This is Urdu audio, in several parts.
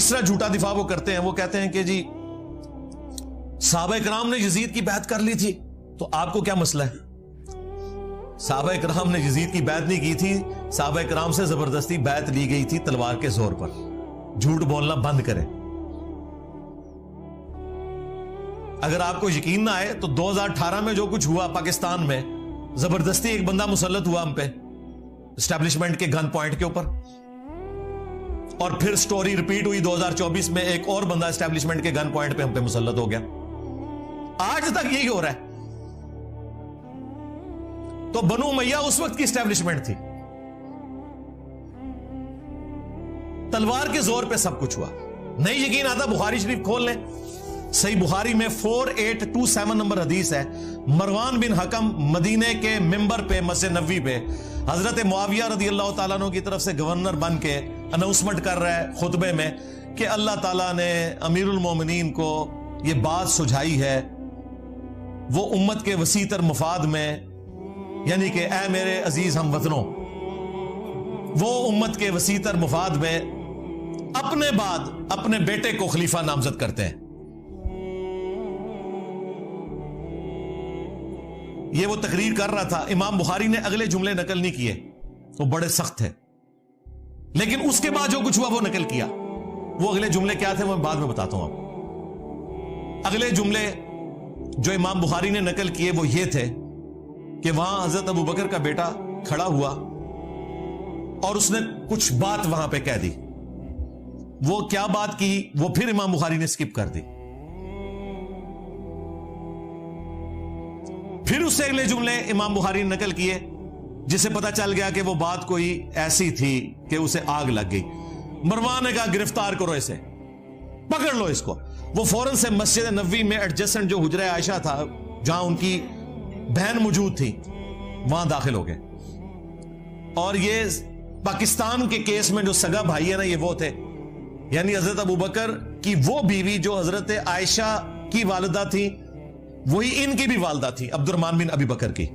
تیسرا جھوٹا دفاع وہ کرتے ہیں، وہ کہتے ہیں کہ جی صحابہ کرام نے یزید کی بیعت کر لی تھی، تو آپ کو کیا مسئلہ ہے؟ صحابہ کرام نے یزید کی بیعت نہیں کی تھی، صحابہ کرام سے زبردستی بیعت لی گئی تھی تلوار کے زور پر. جھوٹ بولنا بند کریں. اگر آپ کو یقین نہ آئے تو 2018 میں جو کچھ ہوا پاکستان میں، زبردستی ایک بندہ مسلط ہوا ہم پہ اسٹیبلشمنٹ کے گن پوائنٹ کے اوپر، اور پھر سٹوری ریپیٹ ہوئی 2024 میں، ایک اور بندہ اسٹیبلشمنٹ کے گن پوائنٹ پہ ہم پہ مسلط ہو گیا. آج تک یہی ہو رہا ہے. تو بنو امیہ اس وقت کی اسٹیبلشمنٹ تھی، تلوار کے زور پہ سب کچھ ہوا. نہیں یقین آتا بخاری شریف کھول لیں، صحیح بخاری میں 4827 نمبر حدیث ہے. مروان بن حکم مدینے کے ممبر پہ مسجد نبوی پہ حضرت معاویہ رضی اللہ تعالیٰ عنہ کی طرف سے گورنر بن کے اناؤنسمنٹ کر رہا ہے خطبے میں کہ اللہ تعالیٰ نے امیر المومنین کو یہ بات سجھائی ہے، وہ امت کے وسیع تر مفاد میں، یعنی کہ اے میرے عزیز ہم وطنوں، وہ امت کے وسیع تر مفاد میں اپنے بعد اپنے بیٹے کو خلیفہ نامزد کرتے ہیں. یہ وہ تقریر کر رہا تھا. امام بخاری نے اگلے جملے نقل نہیں کیے، وہ بڑے سخت تھے، لیکن اس کے بعد جو کچھ ہوا وہ نقل کیا. وہ اگلے جملے کیا تھے وہ میں بعد میں بتاتا ہوں آپ کو. اگلے جملے جو امام بخاری نے نقل کیے وہ یہ تھے کہ وہاں حضرت ابو بکر کا بیٹا کھڑا ہوا اور اس نے کچھ بات وہاں پہ کہہ دی. وہ کیا بات کی وہ پھر امام بخاری نے سکپ کر دی. پھر اس سے اگلے جملے امام بخاری نے نقل کیے جس سے پتا چل گیا کہ وہ بات کوئی ایسی تھی کہ اسے آگ لگ گئی. مروان نے کہا گرفتار کرو اسے، پکڑ لو اس کو. وہ فوراً سے مسجد نبوی میں ایڈجسٹنٹ جو حجرہ عائشہ تھا جہاں ان کی بہن موجود تھی وہاں داخل ہو گئے. اور یہ پاکستان کے کیس میں جو سگا بھائی ہے نا یہ وہ تھے، یعنی حضرت ابو بکر کی وہ بیوی جو حضرت عائشہ کی والدہ تھی وہی ان کی بھی والدہ تھی عبد الرحمن بن ابی بکر کی.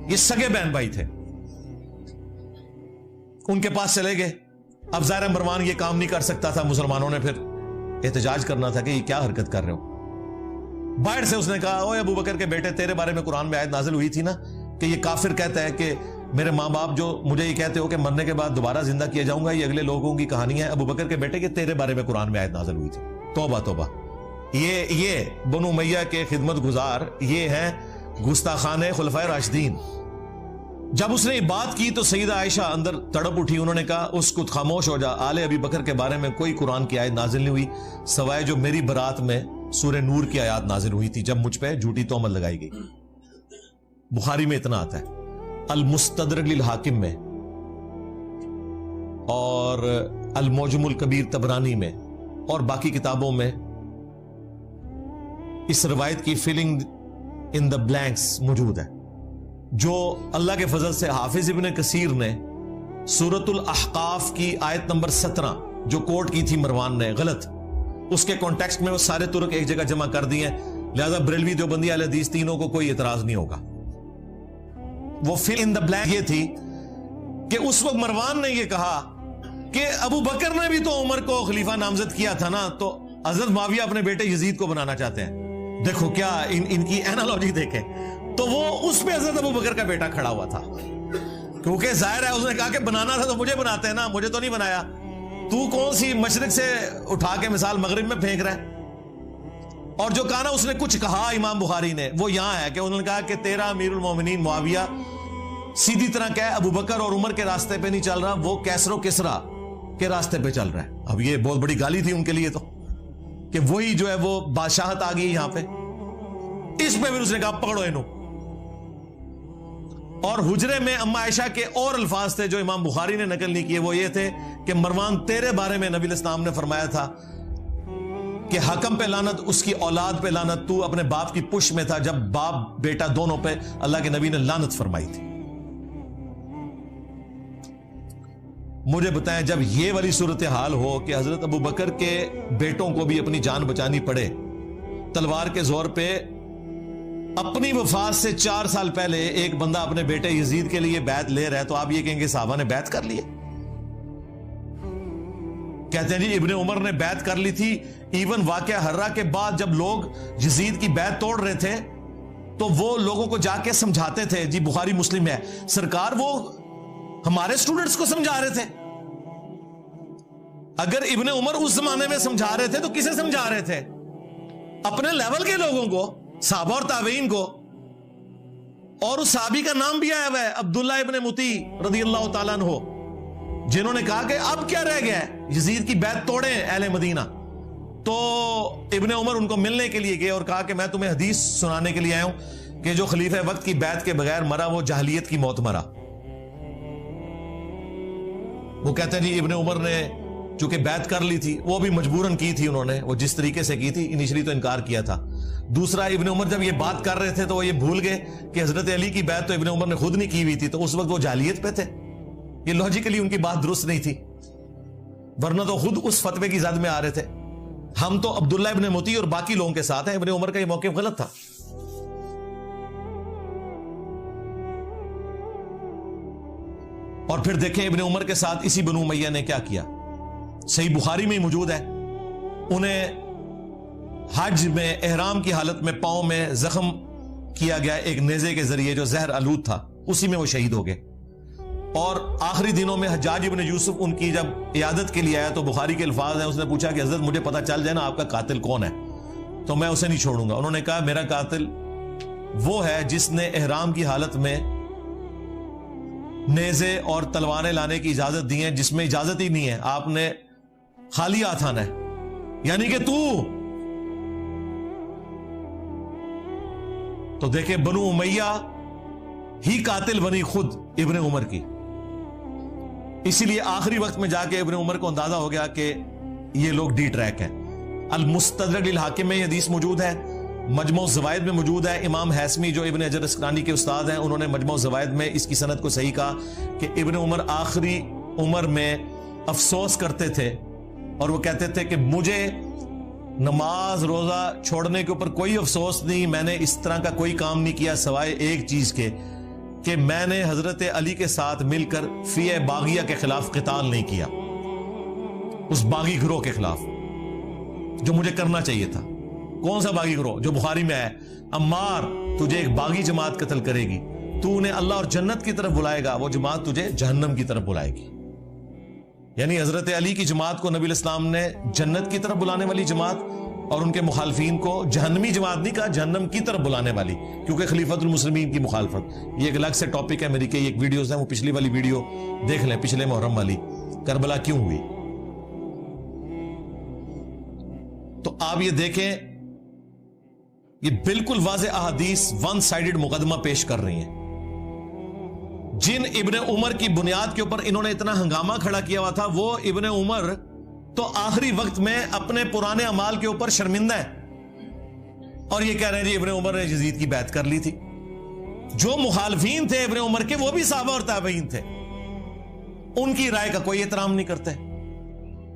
یہ سگے بہن بھائی تھے. ان کے پاس چلے گئے. اب ظاہر مروان یہ کام نہیں کر سکتا تھا، مسلمانوں نے پھر احتجاج کرنا تھا کہ یہ کیا حرکت کر رہے ہو. باہر سے اس نے کہا اوے ابو بکر کے بیٹے تیرے بارے میں قرآن میں آیت نازل ہوئی تھی نا کہ یہ کافر کہتا ہے کہ میرے ماں باپ جو مجھے یہ کہتے ہو کہ مرنے کے بعد دوبارہ زندہ کیا جاؤں گا، یہ اگلے لوگوں کی کہانی ہے. ابو بکر کے بیٹے کہ تیرے بارے میں قرآن میں آیت نازل ہوئی تھی. توبہ توبہ. یہ بنو امیہ کے خدمت گزار یہ ہیں گستاخان خلفائے راشدین. جب اس نے یہ بات کی تو سیدہ عائشہ اندر تڑپ اٹھی. انہوں نے کہا اس کو خاموش ہو جا، آل ابی بکر کے بارے میں کوئی قرآن کی آیت نازل نہیں ہوئی سوائے جو میری برات میں سورہ نور کی آیات نازل ہوئی تھی جب مجھ پہ جھوٹی تہمت لگائی گئی. بخاری میں اتنا آتا ہے، المستدرک للحاکم میں اور المعجم الکبیر طبرانی میں اور باقی کتابوں میں اس روایت کی فلنگ ان دا بلینکس موجود ہے، جو اللہ کے فضل سے حافظ ابن کثیر نے سورۃ الاحقاف کی آیت نمبر 17 جو کوٹ کی تھی مروان نے غلط، اس کے کانٹیکسٹ میں وہ سارے طرق ایک جگہ جمع کر دی ہیں. لہذا بریلوی دیوبندی اہل حدیث تینوں کو کوئی اعتراض نہیں ہوگا. وہ فل ان دا بلینک یہ تھی کہ اس وقت مروان نے یہ کہا کہ ابو بکر نے بھی تو عمر کو خلیفہ نامزد کیا تھا نا، تو حضرت معاویہ اپنے بیٹے یزید کو بنانا چاہتے ہیں. دیکھو کیا ان کی اینالوجی دیکھیں. تو وہ اس پہ حضرت ابو بکر کا بیٹا کھڑا ہوا تھا کیونکہ ظاہر ہے اس نے کہا کہ بنانا تھا تو مجھے بناتے ہیں نا، مجھے تو نہیں بنایا. تو کون سی مشرق سے اٹھا کے مثال مغرب میں پھینک رہا ہے. اور جو کہا نا اس نے کچھ کہا امام بخاری نے وہ یہاں ہے کہ انہوں نے کہا کہ تیرا امیر المومنین معاویہ سیدھی طرح کہ ابو بکر اور عمر کے راستے پہ نہیں چل رہا، وہ کیسر و کسرا کے راستے پہ چل رہا ہے. اب یہ بہت بڑی گالی تھی ان کے لیے تو کہ وہی جو ہے وہ بادشاہت آ گئی یہاں پہ. اس پہ پھر اس نے کہا پکڑو انہوں. اور حجرے میں اما عائشہ کے اور الفاظ تھے جو امام بخاری نے نقل نہیں کیے، وہ یہ تھے کہ مروان تیرے بارے میں نبی الاسلام نے فرمایا تھا کہ حکم پہ لعنت، اس کی اولاد پہ لعنت، تو اپنے باپ کی پش میں تھا جب باپ بیٹا دونوں پہ اللہ کے نبی نے لعنت فرمائی تھی. مجھے بتائیں جب یہ والی صورتحال ہو کہ حضرت ابو بکر کے بیٹوں کو بھی اپنی جان بچانی پڑے تلوار کے زور پہ، اپنی وفات سے 4 سال پہلے ایک بندہ اپنے بیٹے یزید کے لیے بیعت لے رہا ہے، تو آپ یہ کہیں گے صحابہ نے بیعت کر لی ہے؟ کہتے ہیں جی ابن عمر نے بیعت کر لی تھی. ایون واقعہ ہرہ کے بعد جب لوگ یزید کی بیعت توڑ رہے تھے تو وہ لوگوں کو جا کے سمجھاتے تھے. جی بخاری مسلم ہے, سرکار وہ ہمارے سٹوڈنٹس کو سمجھا رہے تھے. اگر ابن عمر اس زمانے میں سمجھا رہے تھے تو کسے سمجھا رہے تھے؟ اپنے لیول کے لوگوں کو, صحابہ اور تابعین کو. اور اس صحابی کا نام بھی آیا ہوا ہے, عبداللہ ابن مطیع رضی اللہ تعالیٰ عنہ, جنہوں نے کہا کہ اب کیا رہ گیا ہے, یزید کی بیعت توڑیں اہل مدینہ. تو ابن عمر ان کو ملنے کے لیے گئے اور کہا کہ میں تمہیں حدیث سنانے کے لیے آیا ہوں کہ جو خلیفہ وقت کی بیعت کے بغیر مرا وہ جاہلیت کی موت مرا. وہ کہتے ہیں جی ابن عمر نے چونکہ بیعت کر لی تھی, وہ بھی مجبوراً کی تھی انہوں نے, وہ جس طریقے سے کی تھی, انیشلی تو انکار کیا تھا. دوسرا, ابن عمر جب یہ بات کر رہے تھے تو وہ یہ بھول گئے کہ حضرت علی کی بیعت تو ابن عمر نے خود نہیں کی ہوئی تھی, تو اس وقت وہ جاہلیت پہ تھے. یہ لاجیکلی ان کی بات درست نہیں تھی, ورنہ تو خود اس فتوے کی زد میں آ رہے تھے. ہم تو عبداللہ ابن مطیع اور باقی لوگوں کے ساتھ ہیں, ابن عمر کا یہ موقف غلط تھا. اور پھر دیکھیں ابن عمر کے ساتھ اسی بنو امیہ نے کیا کیا. صحیح بخاری میں موجود ہے, انہیں حج میں احرام کی حالت میں پاؤں میں زخم کیا گیا ایک نیزے کے ذریعے جو زہر آلود تھا, اسی میں وہ شہید ہو گئے. اور آخری دنوں میں حجاج ابن یوسف ان کی جب عیادت کے لیے آیا تو بخاری کے الفاظ ہیں, اس نے پوچھا کہ حضرت مجھے پتا چل جائے نا آپ کا قاتل کون ہے تو میں اسے نہیں چھوڑوں گا. انہوں نے کہا میرا قاتل وہ ہے جس نے احرام کی حالت میں نیزے اور تلواریں لانے کی اجازت دی ہیں, جس میں اجازت ہی نہیں ہے, آپ نے خالی ہاتھ آنا ہے, یعنی کہ تو دیکھیں بنو امیہ ہی قاتل بنی خود ابن عمر کی. اسی لیے آخری وقت میں جا کے ابن عمر کو اندازہ ہو گیا کہ یہ لوگ ڈی ٹریک ہیں. المستدرک للحاکم میں یہ حدیث موجود ہے, مجموع الزوائد میں موجود ہے. امام حیثمی جو ابن حجر اسقلانی کے استاد ہیں, انہوں نے مجموع الزوائد میں اس کی سند کو صحیح کہا کہ ابن عمر آخری عمر میں افسوس کرتے تھے اور وہ کہتے تھے کہ مجھے نماز روزہ چھوڑنے کے اوپر کوئی افسوس نہیں, میں نے اس طرح کا کوئی کام نہیں کیا سوائے ایک چیز کے کہ میں نے حضرت علی کے ساتھ مل کر فی باغیہ کے خلاف قتال نہیں کیا, اس باغی گروہ کے خلاف جو مجھے کرنا چاہیے تھا. کون سا باغی گروہ؟ جو بخاری میں ہے, عمار تجھے ایک باغی جماعت قتل کرے گی, تو انہیں اللہ اور جنت کی طرف بلائے گا, وہ جماعت تجھے جہنم کی طرف بلائے گی. یعنی حضرت علی کی جماعت کو نبی الاسلام نے جنت کی طرف بلانے والی جماعت اور ان کے مخالفین کو جہنمی جماعت نہیں کہا, جہنم کی طرف بلانے والی, کیونکہ خلیفۃ المسلمین کی مخالفت. یہ ایک الگ سے ٹاپک ہے, میری کئی ایک ویڈیوز ہیں, وہ پچھلی والی ویڈیو دیکھ لیں, پچھلے محرم والی, کربلا کیوں ہوئی. تو آپ یہ دیکھیں, یہ بالکل واضح احادیث ون سائیڈڈ مقدمہ پیش کر رہی ہیں. جن ابن عمر کی بنیاد کے اوپر انہوں نے اتنا ہنگامہ کھڑا کیا ہوا تھا, وہ ابن عمر تو آخری وقت میں اپنے پرانے اعمال کے اوپر شرمندہ ہے اور یہ کہہ رہے ہیں جی ابن عمر نے یزید کی بیعت کر لی تھی. جو مخالفین تھے ابن عمر کے وہ بھی صحابہ اور تابعین تھے, ان کی رائے کا کوئی احترام نہیں کرتے.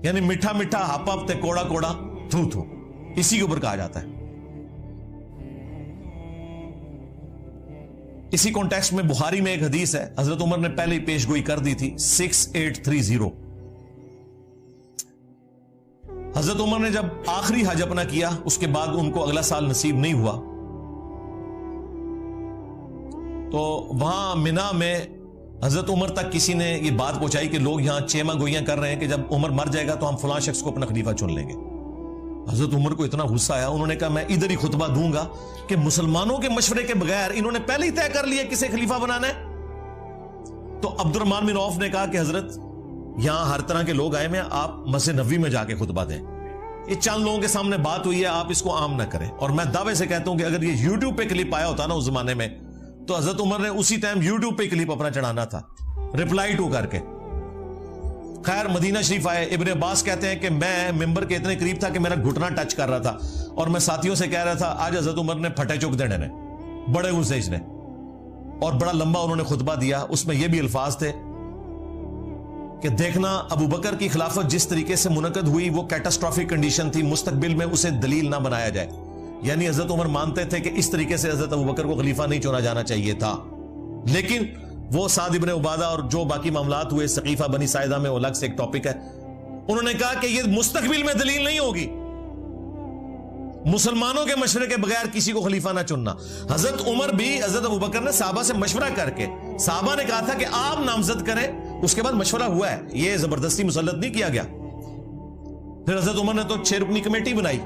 یعنی میٹھا میٹھا ہپ ہپ تے کوڑا کوڑا تھو تھو, اسی کے اوپر کہا جاتا ہے. اسی کانٹیکسٹ میں بخاری میں ایک حدیث ہے, حضرت عمر نے پہلے ہی پیش گوئی کر دی تھی, 6830. حضرت عمر نے جب آخری حج اپنا کیا, اس کے بعد ان کو اگلا سال نصیب نہیں ہوا, تو وہاں منا میں حضرت عمر تک کسی نے یہ بات پہنچائی کہ لوگ یہاں چیما گوئیاں کر رہے ہیں کہ جب عمر مر جائے گا تو ہم فلاں شخص کو اپنا خلیفہ چن لیں گے. حضرت عمر کو اتنا غصہ آیا, انہوں نے کہا میں ادھر ہی خطبہ دوں گا کہ مسلمانوں کے مشورے کے بغیر انہوں نے پہلے ہی طے کر لیا کسے خلیفہ بنانا ہے. تو عبد الرحمن بن عوف نے کہا کہ حضرت یہاں ہر طرح کے لوگ آئے ہیں, آپ مسجد نبوی میں جا کے خطبہ دیں, یہ چند لوگوں کے سامنے بات ہوئی ہے, آپ اس کو عام نہ کریں. اور میں دعوے سے کہتا ہوں کہ اگر یہ یوٹیوب پہ کلپ آیا ہوتا نا اس زمانے میں, تو حضرت عمر نے اسی ٹائم یوٹیوب پہ کلپ اپنا چڑھانا تھا, ریپلائی ٹو کر کے. خیر مدینہ شریف آئے, ابن عباس کہتے ہیں کہ میں ممبر کے اتنے قریب تھا کہ میرا گھٹنا ٹچ کر رہا تھا, اور میں ساتھیوں سے کہہ رہا تھا آج حضرت عمر نے پھٹے چک دینے نے, بڑے غصے اس نے, اور بڑا لمبا انہوں نے خطبہ دیا. اس میں یہ بھی الفاظ تھے کہ دیکھنا ابو بکر کی خلافت جس طریقے سے منعقد ہوئی وہ کیٹاسٹرافک کنڈیشن تھی, مستقبل میں اسے دلیل نہ بنایا جائے. یعنی حضرت عمر مانتے تھے کہ اس طریقے سے حضرت ابو بکر کو خلیفہ نہیں چنا جانا چاہیے تھا, لیکن وہ سعد ابن عبادہ اور جو باقی معاملات ہوئے سقیفہ بنی ساعدہ میں, الگ سے ایک ٹاپک ہے, انہوں نے کہا کہ یہ مستقبل میں دلیل نہیں ہوگی مسلمانوں کے مشورے کے بغیر کسی کو خلیفہ نہ چننا. حضرت عمر بھی حضرت ابوبکر نے صحابہ سے مشورہ کر کے, صحابہ نے کہا تھا کہ آپ نامزد کریں, اس کے بعد مشورہ ہوا ہے, یہ زبردستی مسلط نہیں کیا گیا. پھر حضرت عمر نے تو 6 رکنی کمیٹی بنائی,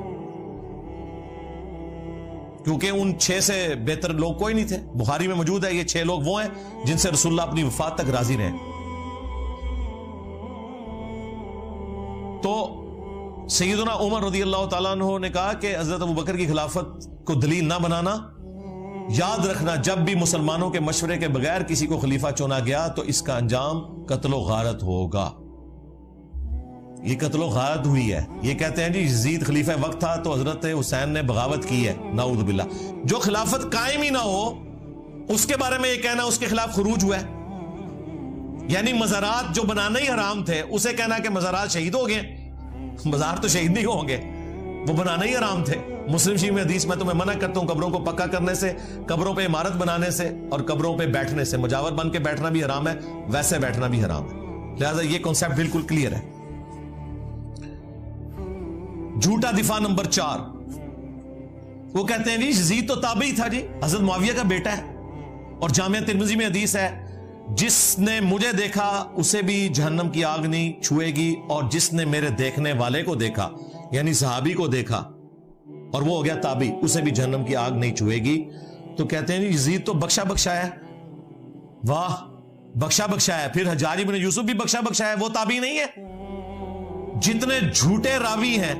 کیونکہ ان 6 سے بہتر لوگ کوئی نہیں تھے. بخاری میں موجود ہے یہ 6 لوگ وہ ہیں جن سے رسول اللہ اپنی وفات تک راضی رہے. تو سیدنا عمر رضی اللہ تعالیٰ عنہ نے کہا کہ حضرت ابوبکر کی خلافت کو دلیل نہ بنانا, یاد رکھنا جب بھی مسلمانوں کے مشورے کے بغیر کسی کو خلیفہ چنا گیا تو اس کا انجام قتل و غارت ہوگا. یہ قتل و غارت ہوئی ہے. یہ کہتے ہیں جی یزید خلیفہ وقت تھا تو حضرت حسین نے بغاوت کی ہے, نعوذ باللہ. جو خلافت قائم ہی نہ ہو اس کے بارے میں یہ کہنا اس کے خلاف خروج ہوا ہے. یعنی مزارات جو بنانا ہی حرام تھے اسے کہنا کہ مزارات شہید ہو گئے. مزار تو شہید نہیں ہوں گے, وہ بنانا ہی حرام تھے. مسلم شریف میں حدیث میں تمہیں منع کرتا ہوں قبروں کو پکا کرنے سے, قبروں پہ عمارت بنانے سے, اور قبروں پہ بیٹھنے سے. مجاور بن کے بیٹھنا بھی حرام ہے, ویسے بیٹھنا بھی حرام ہے. لہذا یہ کنسپٹ بالکل کلیئر ہے. جھوٹا دفاع نمبر 4, وہ کہتے ہیں جی یزید تو تابعی تھا جی, حضرت معاویہ کا بیٹا ہے, اور جامعہ ترمذی میں حدیث ہے جس نے مجھے دیکھا اسے بھی جہنم کی آگ نہیں چھوئے گی, اور جس نے میرے دیکھنے والے کو دیکھا یعنی صحابی کو دیکھا اور وہ ہو گیا تابعی, اسے بھی جہنم کی آگ نہیں چھوئے گی. تو کہتے ہیں جی یزید تو بخشا بخشا ہے. واہ, بخشا بخشا ہے. پھر حجاج بن یوسف بھی بخشا بخشا ہے, وہ تابعی نہیں ہے. جتنے جھوٹے راوی ہیں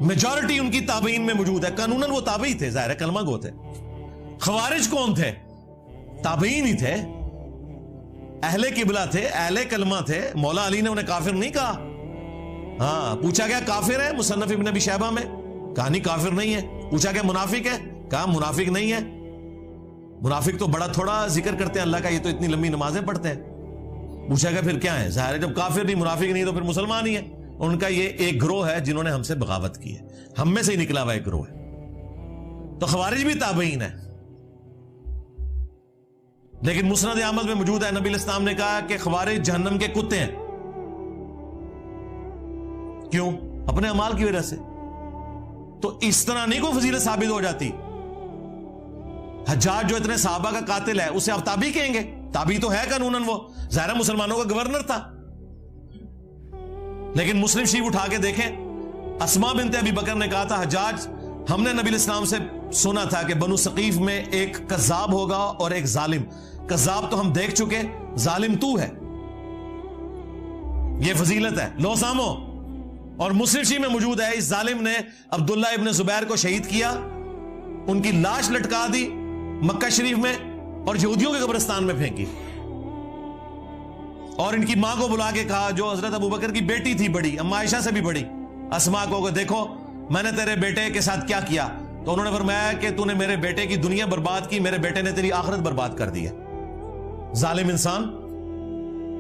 میجورٹی ان کی تابعین میں موجود ہے. قانوناً وہ تابعی تھے, ظاہر ہے کلمہ گو تھے. خوارج کون تھے؟ تابعین ہی تھے, اہل قبلہ تھے, اہل کلمہ تھے. مولا علی نے انہیں کافر نہیں کہا. ہاں, پوچھا گیا کافر ہے مصنف ابن ابی شیبہ میں, کہا نہیں کافر نہیں ہے. پوچھا گیا منافق ہے, کہا منافق نہیں ہے. منافق تو بڑا تھوڑا ذکر کرتے ہیں اللہ کا, یہ تو اتنی لمبی نمازیں پڑھتے ہیں. پوچھا گیا پھر کیا ہے؟ ظاہر ہے جب کافر نہیں منافق نہیں تو پھر مسلمان ہی ہے. ان کا یہ ایک گروہ ہے جنہوں نے ہم سے بغاوت کی ہے, ہم میں سے ہی نکلا ہوا ایک گروہ ہے. تو خوارج بھی تابعین ہے. لیکن مسند احمد میں موجود ہے نبی علیہ السلام نے کہا کہ خوارج جہنم کے کتے ہیں. کیوں؟ اپنے اعمال کی وجہ سے. تو اس طرح نہیں کوئی فضیلت ثابت ہو جاتی. حجاج جو اتنے صحابہ کا قاتل ہے اسے آپ تابعی کہیں گے؟ تابعی تو ہے قانوناً, وہ ظاہر مسلمانوں کا گورنر تھا. لیکن مسلم شریف اٹھا کے دیکھیں, اسماء بنت ابی بکر نے کہا تھا حجاج ہم نے نبی علیہ السلام سے سنا تھا کہ بنو ثقیف میں ایک کذاب ہوگا اور ایک ظالم. کذاب تو ہم دیکھ چکے, ظالم تو ہے. یہ فضیلت ہے, لو سامو. اور مسلم شریف میں موجود ہے اس ظالم نے عبداللہ ابن زبیر کو شہید کیا, ان کی لاش لٹکا دی مکہ شریف میں اور یہودیوں کے قبرستان میں پھینکی, اور ان کی ماں کو بلا کے کہا جو حضرت ابوبکر کی بیٹی تھی بڑی, اما عائشہ سے بھی بڑی, اسماء کو, دیکھو میں نے تیرے بیٹے کے ساتھ کیا کیا. تو انہوں نے فرمایا کہ تو نے میرے بیٹے کی دنیا برباد کی, میرے بیٹے نے تیری آخرت برباد کر دی ہے. ظالم انسان.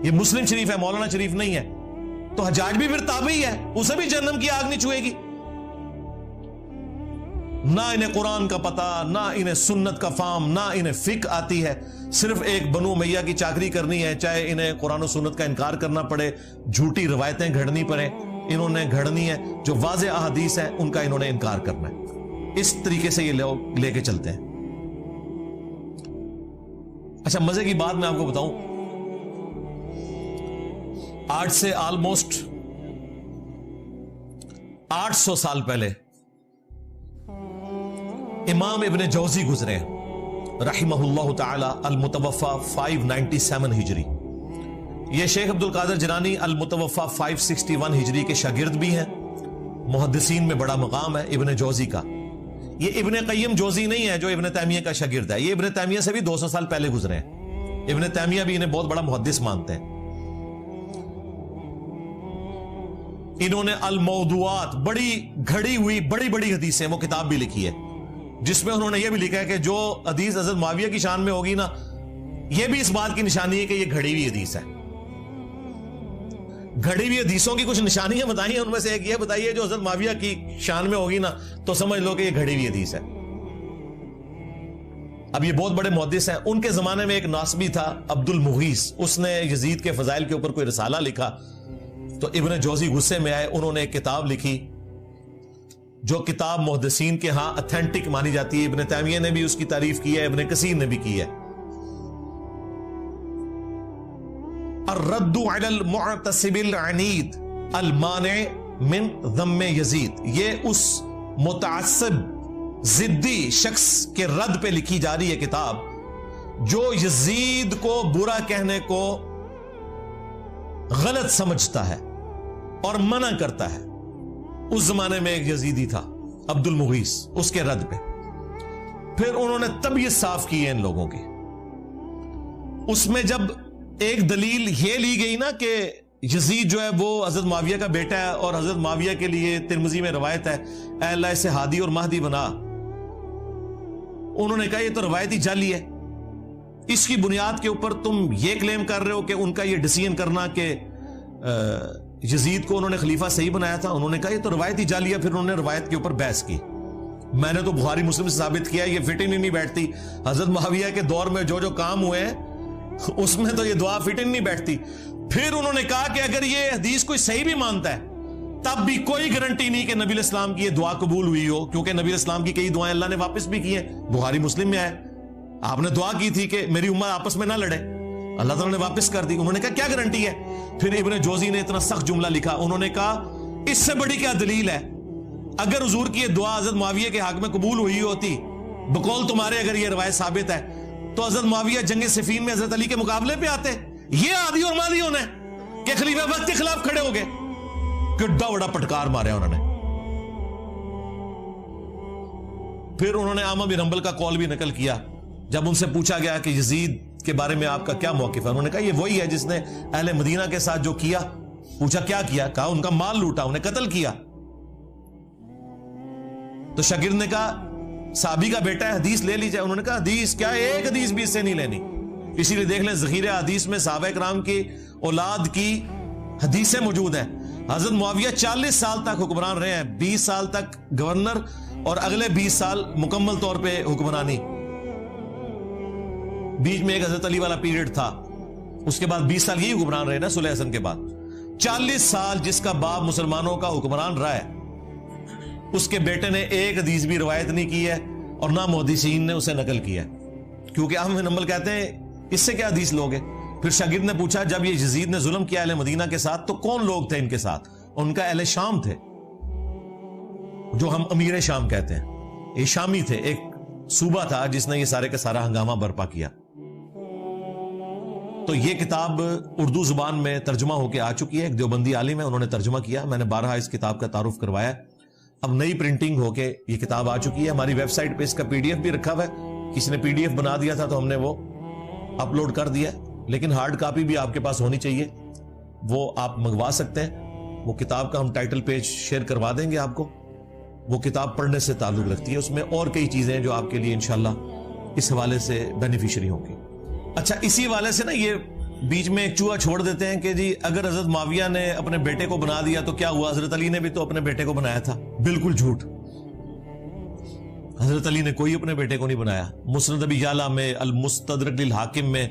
یہ مسلم شریف ہے, مولانا شریف نہیں ہے. تو حجاج بھی پھر تابعی ہے, اسے بھی جہنم کی آگ نہیں چھوئے گی. نہ انہیں قرآن کا پتہ, نہ انہیں سنت کا فہم, نہ انہیں فقہ آتی ہے. صرف ایک بنو امیہ کی چاکری کرنی ہے, چاہے انہیں قرآن و سنت کا انکار کرنا پڑے, جھوٹی روایتیں گھڑنی پڑے, انہوں نے گھڑنی ہے. جو واضح احادیث ہیں ان کا انہوں نے انکار کرنا ہے. اس طریقے سے یہ لوگ لے کے چلتے ہیں. اچھا, مزے کی بات میں آپ کو بتاؤں, آج سے آلموسٹ 800 سال پہلے امام ابن جوزی گزرے رحمہ اللہ تعالی, المتوفى 597 ہجری. یہ شیخ عبد القادر جیلانی المتوفى 561 ہجری کے شاگرد بھی ہیں. محدثین میں بڑا مقام ہے ابن جوزی کا. یہ ابن قیم جوزی نہیں ہے جو ابن تیمیہ کا شاگرد ہے, یہ ابن تیمیہ سے بھی 200 سال پہلے گزرے ہیں. ابن تیمیہ بھی انہیں بہت بڑا محدث مانتے ہیں. انہوں نے الموضوعات, بڑی گھڑی ہوئی بڑی بڑی حدیثیں, وہ کتاب بھی لکھی ہے جس میں انہوں نے یہ بھی لکھا ہے کہ جو حدیث حضرت معاویہ کی شان میں ہوگی نا, یہ بھی اس بات کی نشانی ہے کہ یہ گھڑی ہوئی حدیث ہے. گھڑی ہوئی حدیثوں کی کچھ نشانیاں بتائیں, ان میں سے ایک یہ بتائیے جو حضرت معاویہ کی شان میں ہوگی نا تو سمجھ لو کہ یہ گھڑی ہوئی حدیث ہے. اب یہ بہت بڑے محدث ہیں. ان کے زمانے میں ایک ناسبی تھا عبد المغیث, اس نے یزید کے فضائل کے اوپر کوئی رسالہ لکھا. تو ابن جوزی غصے میں آئے, انہوں نے ایک کتاب لکھی جو کتاب محدثین کے ہاں اتھینٹک مانی جاتی ہے. ابن تیمیہ نے بھی اس کی تعریف کی ہے, ابن کثیر نے بھی کی ہے. الرد علی المعتصب العنید المانع من ذم یزید. یہ اس متعصب ضدی شخص کے رد پہ لکھی جا رہی ہے کتاب جو یزید کو برا کہنے کو غلط سمجھتا ہے اور منع کرتا ہے. اس زمانے میں ایک یزیدی تھا عبد المغیث, اس کے رد پہ پھر انہوں نے طبیعت صاف کی ہے ان لوگوں کی. اس میں جب ایک دلیل یہ لی گئی نا کہ یزید جو ہے وہ حضرت معاویہ کا بیٹا ہے اور حضرت معاویہ کے لیے ترمذی میں روایت ہے اے اللہ اسے ہادی اور مہدی بنا, انہوں نے کہا یہ تو روایتی جعلی ہے, اس کی بنیاد کے اوپر تم یہ کلیم کر رہے ہو کہ ان کا یہ ڈیسیژن کرنا کہ یزید کو انہوں نے خلیفہ صحیح بنایا تھا. انہوں نے کہا یہ تو روایتی جعلی ہے. پھر انہوں نے روایت کے اوپر بحث کی. میں نے تو بخاری مسلم سے ثابت کیا یہ فٹ ہی نہیں بیٹھتی. حضرت معاویہ کے دور میں جو جو کام ہوئے ہیں اس میں تو یہ دعا فٹ ہی نہیں بیٹھتی. پھر انہوں نے کہا کہ اگر یہ حدیث کوئی صحیح بھی مانتا ہے تب بھی کوئی گارنٹی نہیں کہ نبی الاسلام کی یہ دعا قبول ہوئی ہو, کیونکہ نبی الاسلام کی کئی دعائیں اللہ نے واپس بھی کی ہیں. بخاری مسلم میں آئے آپ نے دعا کی تھی کہ میری امت آپس میں نہ لڑے, اللہ تعالیٰ نے واپس کر دی. انہوں نے کہا کیا گارنٹی ہے. پھر ابن جوزی نے اتنا سخت جملہ لکھا, انہوں نے کہا اس سے بڑی کیا دلیل ہے, اگر حضور کی یہ دعا حضرت معاویہ کے حق میں قبول ہوئی ہوتی بقول تمہارے, اگر یہ روایت ثابت ہے تو حضرت معاویہ جنگ صفین میں حضرت علی کے مقابلے پہ آتے. یہ آدھی اور مادی ہونا ہے کہ خلیفہ وقت کے خلاف کھڑے ہو گئے. کڈا بڑا پٹکار مارا انہوں نے. پھر انہوں نے عامر بن حنبل کا قول بھی نقل کیا جب ان سے پوچھا گیا کہ یزید کے بارے میں آپ کا کیا موقف ہے. انہوں نے کہا یہ وہی ہے جس نے اہل مدینہ کے ساتھ جو کیا. پوچھا کیا کیا, کہا ان کا مال لوٹا, انہیں قتل کیا. تو شاگرد نے کہا صحابی کا بیٹا ہے حدیث لے لی جائے. انہوں نے کہا حدیث کیا, ایک حدیث بھی اس سے نہیں لینی. اسی لیے دیکھ لیں ذخیرہ حدیث میں صحابہ کرام کی اولاد کی حدیثیں موجود ہیں. حضرت معاویہ 40 سال تک حکمران رہے ہیں, 20 سال تک گورنر اور اگلے 20 سال مکمل طور پہ حکمرانی. بیچ میں ایک حضرت علی والا پیریڈ تھا, اس کے بعد 20 سال یہی حکمران رہے نا صلح حسن کے بعد. 40 سال جس کا باپ مسلمانوں کا حکمران رہا ہے اس کے بیٹے نے ایک حدیث بھی روایت نہیں کی ہے اور نہ محدثین نے اسے نقل کیا ہے, کیونکہ احمد بن حنبل کہتے ہیں اس سے کیا حدیث لوگے. پھر شاگرد نے پوچھا جب یہ یزید نے ظلم کیا اہل مدینہ کے ساتھ تو کون لوگ تھے ان کے ساتھ. ان کا اہل شام تھے جو ہم امیر شام کہتے ہیں. یہ شامی تھے, ایک صوبہ تھا جس نے یہ سارے کا سارا ہنگامہ برپا کیا. تو یہ کتاب اردو زبان میں ترجمہ ہو کے آ چکی ہے. ایک دیوبندی عالم ہے, انہوں نے ترجمہ کیا. میں نے بارہا اس کتاب کا تعارف کروایا. اب نئی پرنٹنگ ہو کے یہ کتاب آ چکی ہے. ہماری ویب سائٹ پہ اس کا PDF بھی رکھا ہوا ہے. کسی نے PDF بنا دیا تھا تو ہم نے وہ اپلوڈ کر دیا, لیکن ہارڈ کاپی بھی آپ کے پاس ہونی چاہیے, وہ آپ منگوا سکتے ہیں. وہ کتاب کا ہم ٹائٹل پیج شیئر کروا دیں گے آپ کو. وہ کتاب پڑھنے سے تعلق رکھتی ہے, اس میں اور کئی چیزیں ہیں جو آپ کے لیے انشاءاللہ اس حوالے سے بینیفیشری ہوں گی. اچھا, اسی حوالے سے نا یہ بیچ میں ایک چوہا چھوڑ دیتے ہیں کہ جی اگر حضرت معاویہ نے اپنے بیٹے کو بنا دیا تو کیا ہوا, حضرت علی نے بھی تو اپنے بیٹے کو بنایا تھا. بالکل جھوٹ, حضرت علی نے کوئی اپنے بیٹے کو نہیں بنایا. مسند ابی یعلا میں, المستدرک للحاکم میں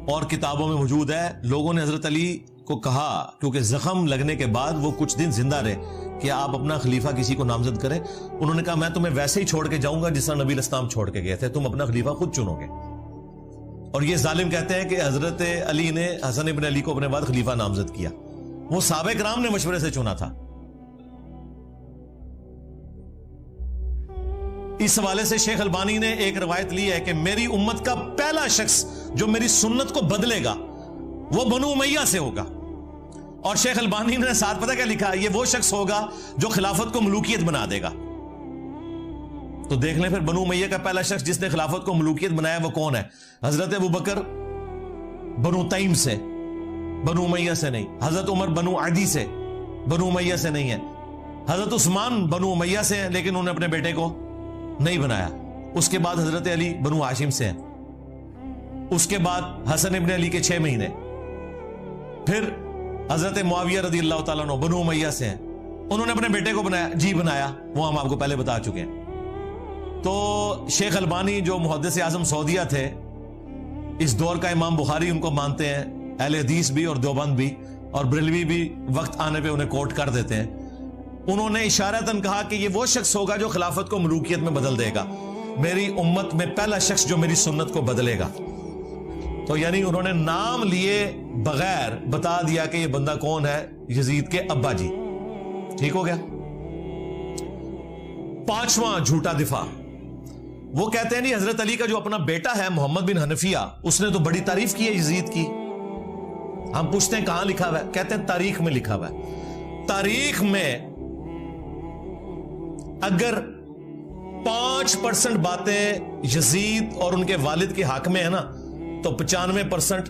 اور کتابوں میں موجود ہے. لوگوں نے حضرت علی کو کہا کیونکہ زخم لگنے کے بعد وہ کچھ دن زندہ رہے کہ آپ اپنا خلیفہ کسی کو نامزد کریں. انہوں نے کہا میں تمہیں ویسے ہی چھوڑ کے جاؤں گا جس طرح نبی الاسلام چھوڑ کے گئے تھے, تم اپنا خلیفہ خود چنو گے. اور یہ ظالم کہتے ہیں کہ حضرت علی نے حسن ابن علی کو اپنے بعد خلیفہ نامزد کیا. وہ صحابہ کرام نے مشورے سے چنا تھا. اس حوالے سے شیخ البانی نے ایک روایت لی ہے کہ میری امت کا پہلا شخص جو میری سنت کو بدلے گا وہ بنو امیہ سے ہوگا. اور شیخ البانی نے ساتھ پتہ کیا لکھا, یہ وہ شخص ہوگا جو خلافت کو ملوکیت بنا دے گا. تو دیکھ لیں پھر بنو امیہ کا پہلا شخص جس نے خلافت کو ملوکیت بنایا وہ کون ہے. حضرت ابو بکر بنو تیم سے, بنو امیہ سے نہیں. حضرت عمر بنو عدی سے, بنو امیہ سے نہیں ہے. حضرت عثمان بنو امیہ سے ہیں لیکن انہوں نے اپنے بیٹے کو نہیں بنایا. اس کے بعد حضرت علی بنو ہاشم سے ہیں. اس کے بعد حسن ابن علی کے 6 مہینے. پھر حضرت معاویہ رضی اللہ تعالیٰ عنہ بنو امیہ سے ہیں, انہوں نے اپنے بیٹے کو بنایا. جی بنایا, وہ ہم آپ کو پہلے بتا چکے ہیں. تو شیخ البانی جو محدث اعظم سعودیہ تھے, اس دور کا امام بخاری ان کو مانتے ہیں, اہل حدیث بھی اور دیوبند بھی, اور بریلوی بھی وقت آنے پہ انہیں کوٹ کر دیتے ہیں. انہوں نے اشارتاً کہا کہ یہ وہ شخص ہوگا جو خلافت کو ملوکیت میں بدل دے گا, میری امت میں پہلا شخص جو میری سنت کو بدلے گا. تو یعنی انہوں نے نام لیے بغیر بتا دیا کہ یہ بندہ کون ہے, یزید کے ابا جی. ٹھیک ہو گیا. پانچواں جھوٹا دفاع, وہ کہتے ہیں نہیں حضرت علی کا جو اپنا بیٹا ہے محمد بن حنفیہ, اس نے تو بڑی تعریف کی ہے یزید کی. ہم پوچھتے ہیں کہاں لکھا ہوا ہے, کہتے ہیں تاریخ میں لکھا ہوا ہے. تاریخ میں اگر 5% باتیں یزید اور ان کے والد کے حق میں ہے نا, تو 95%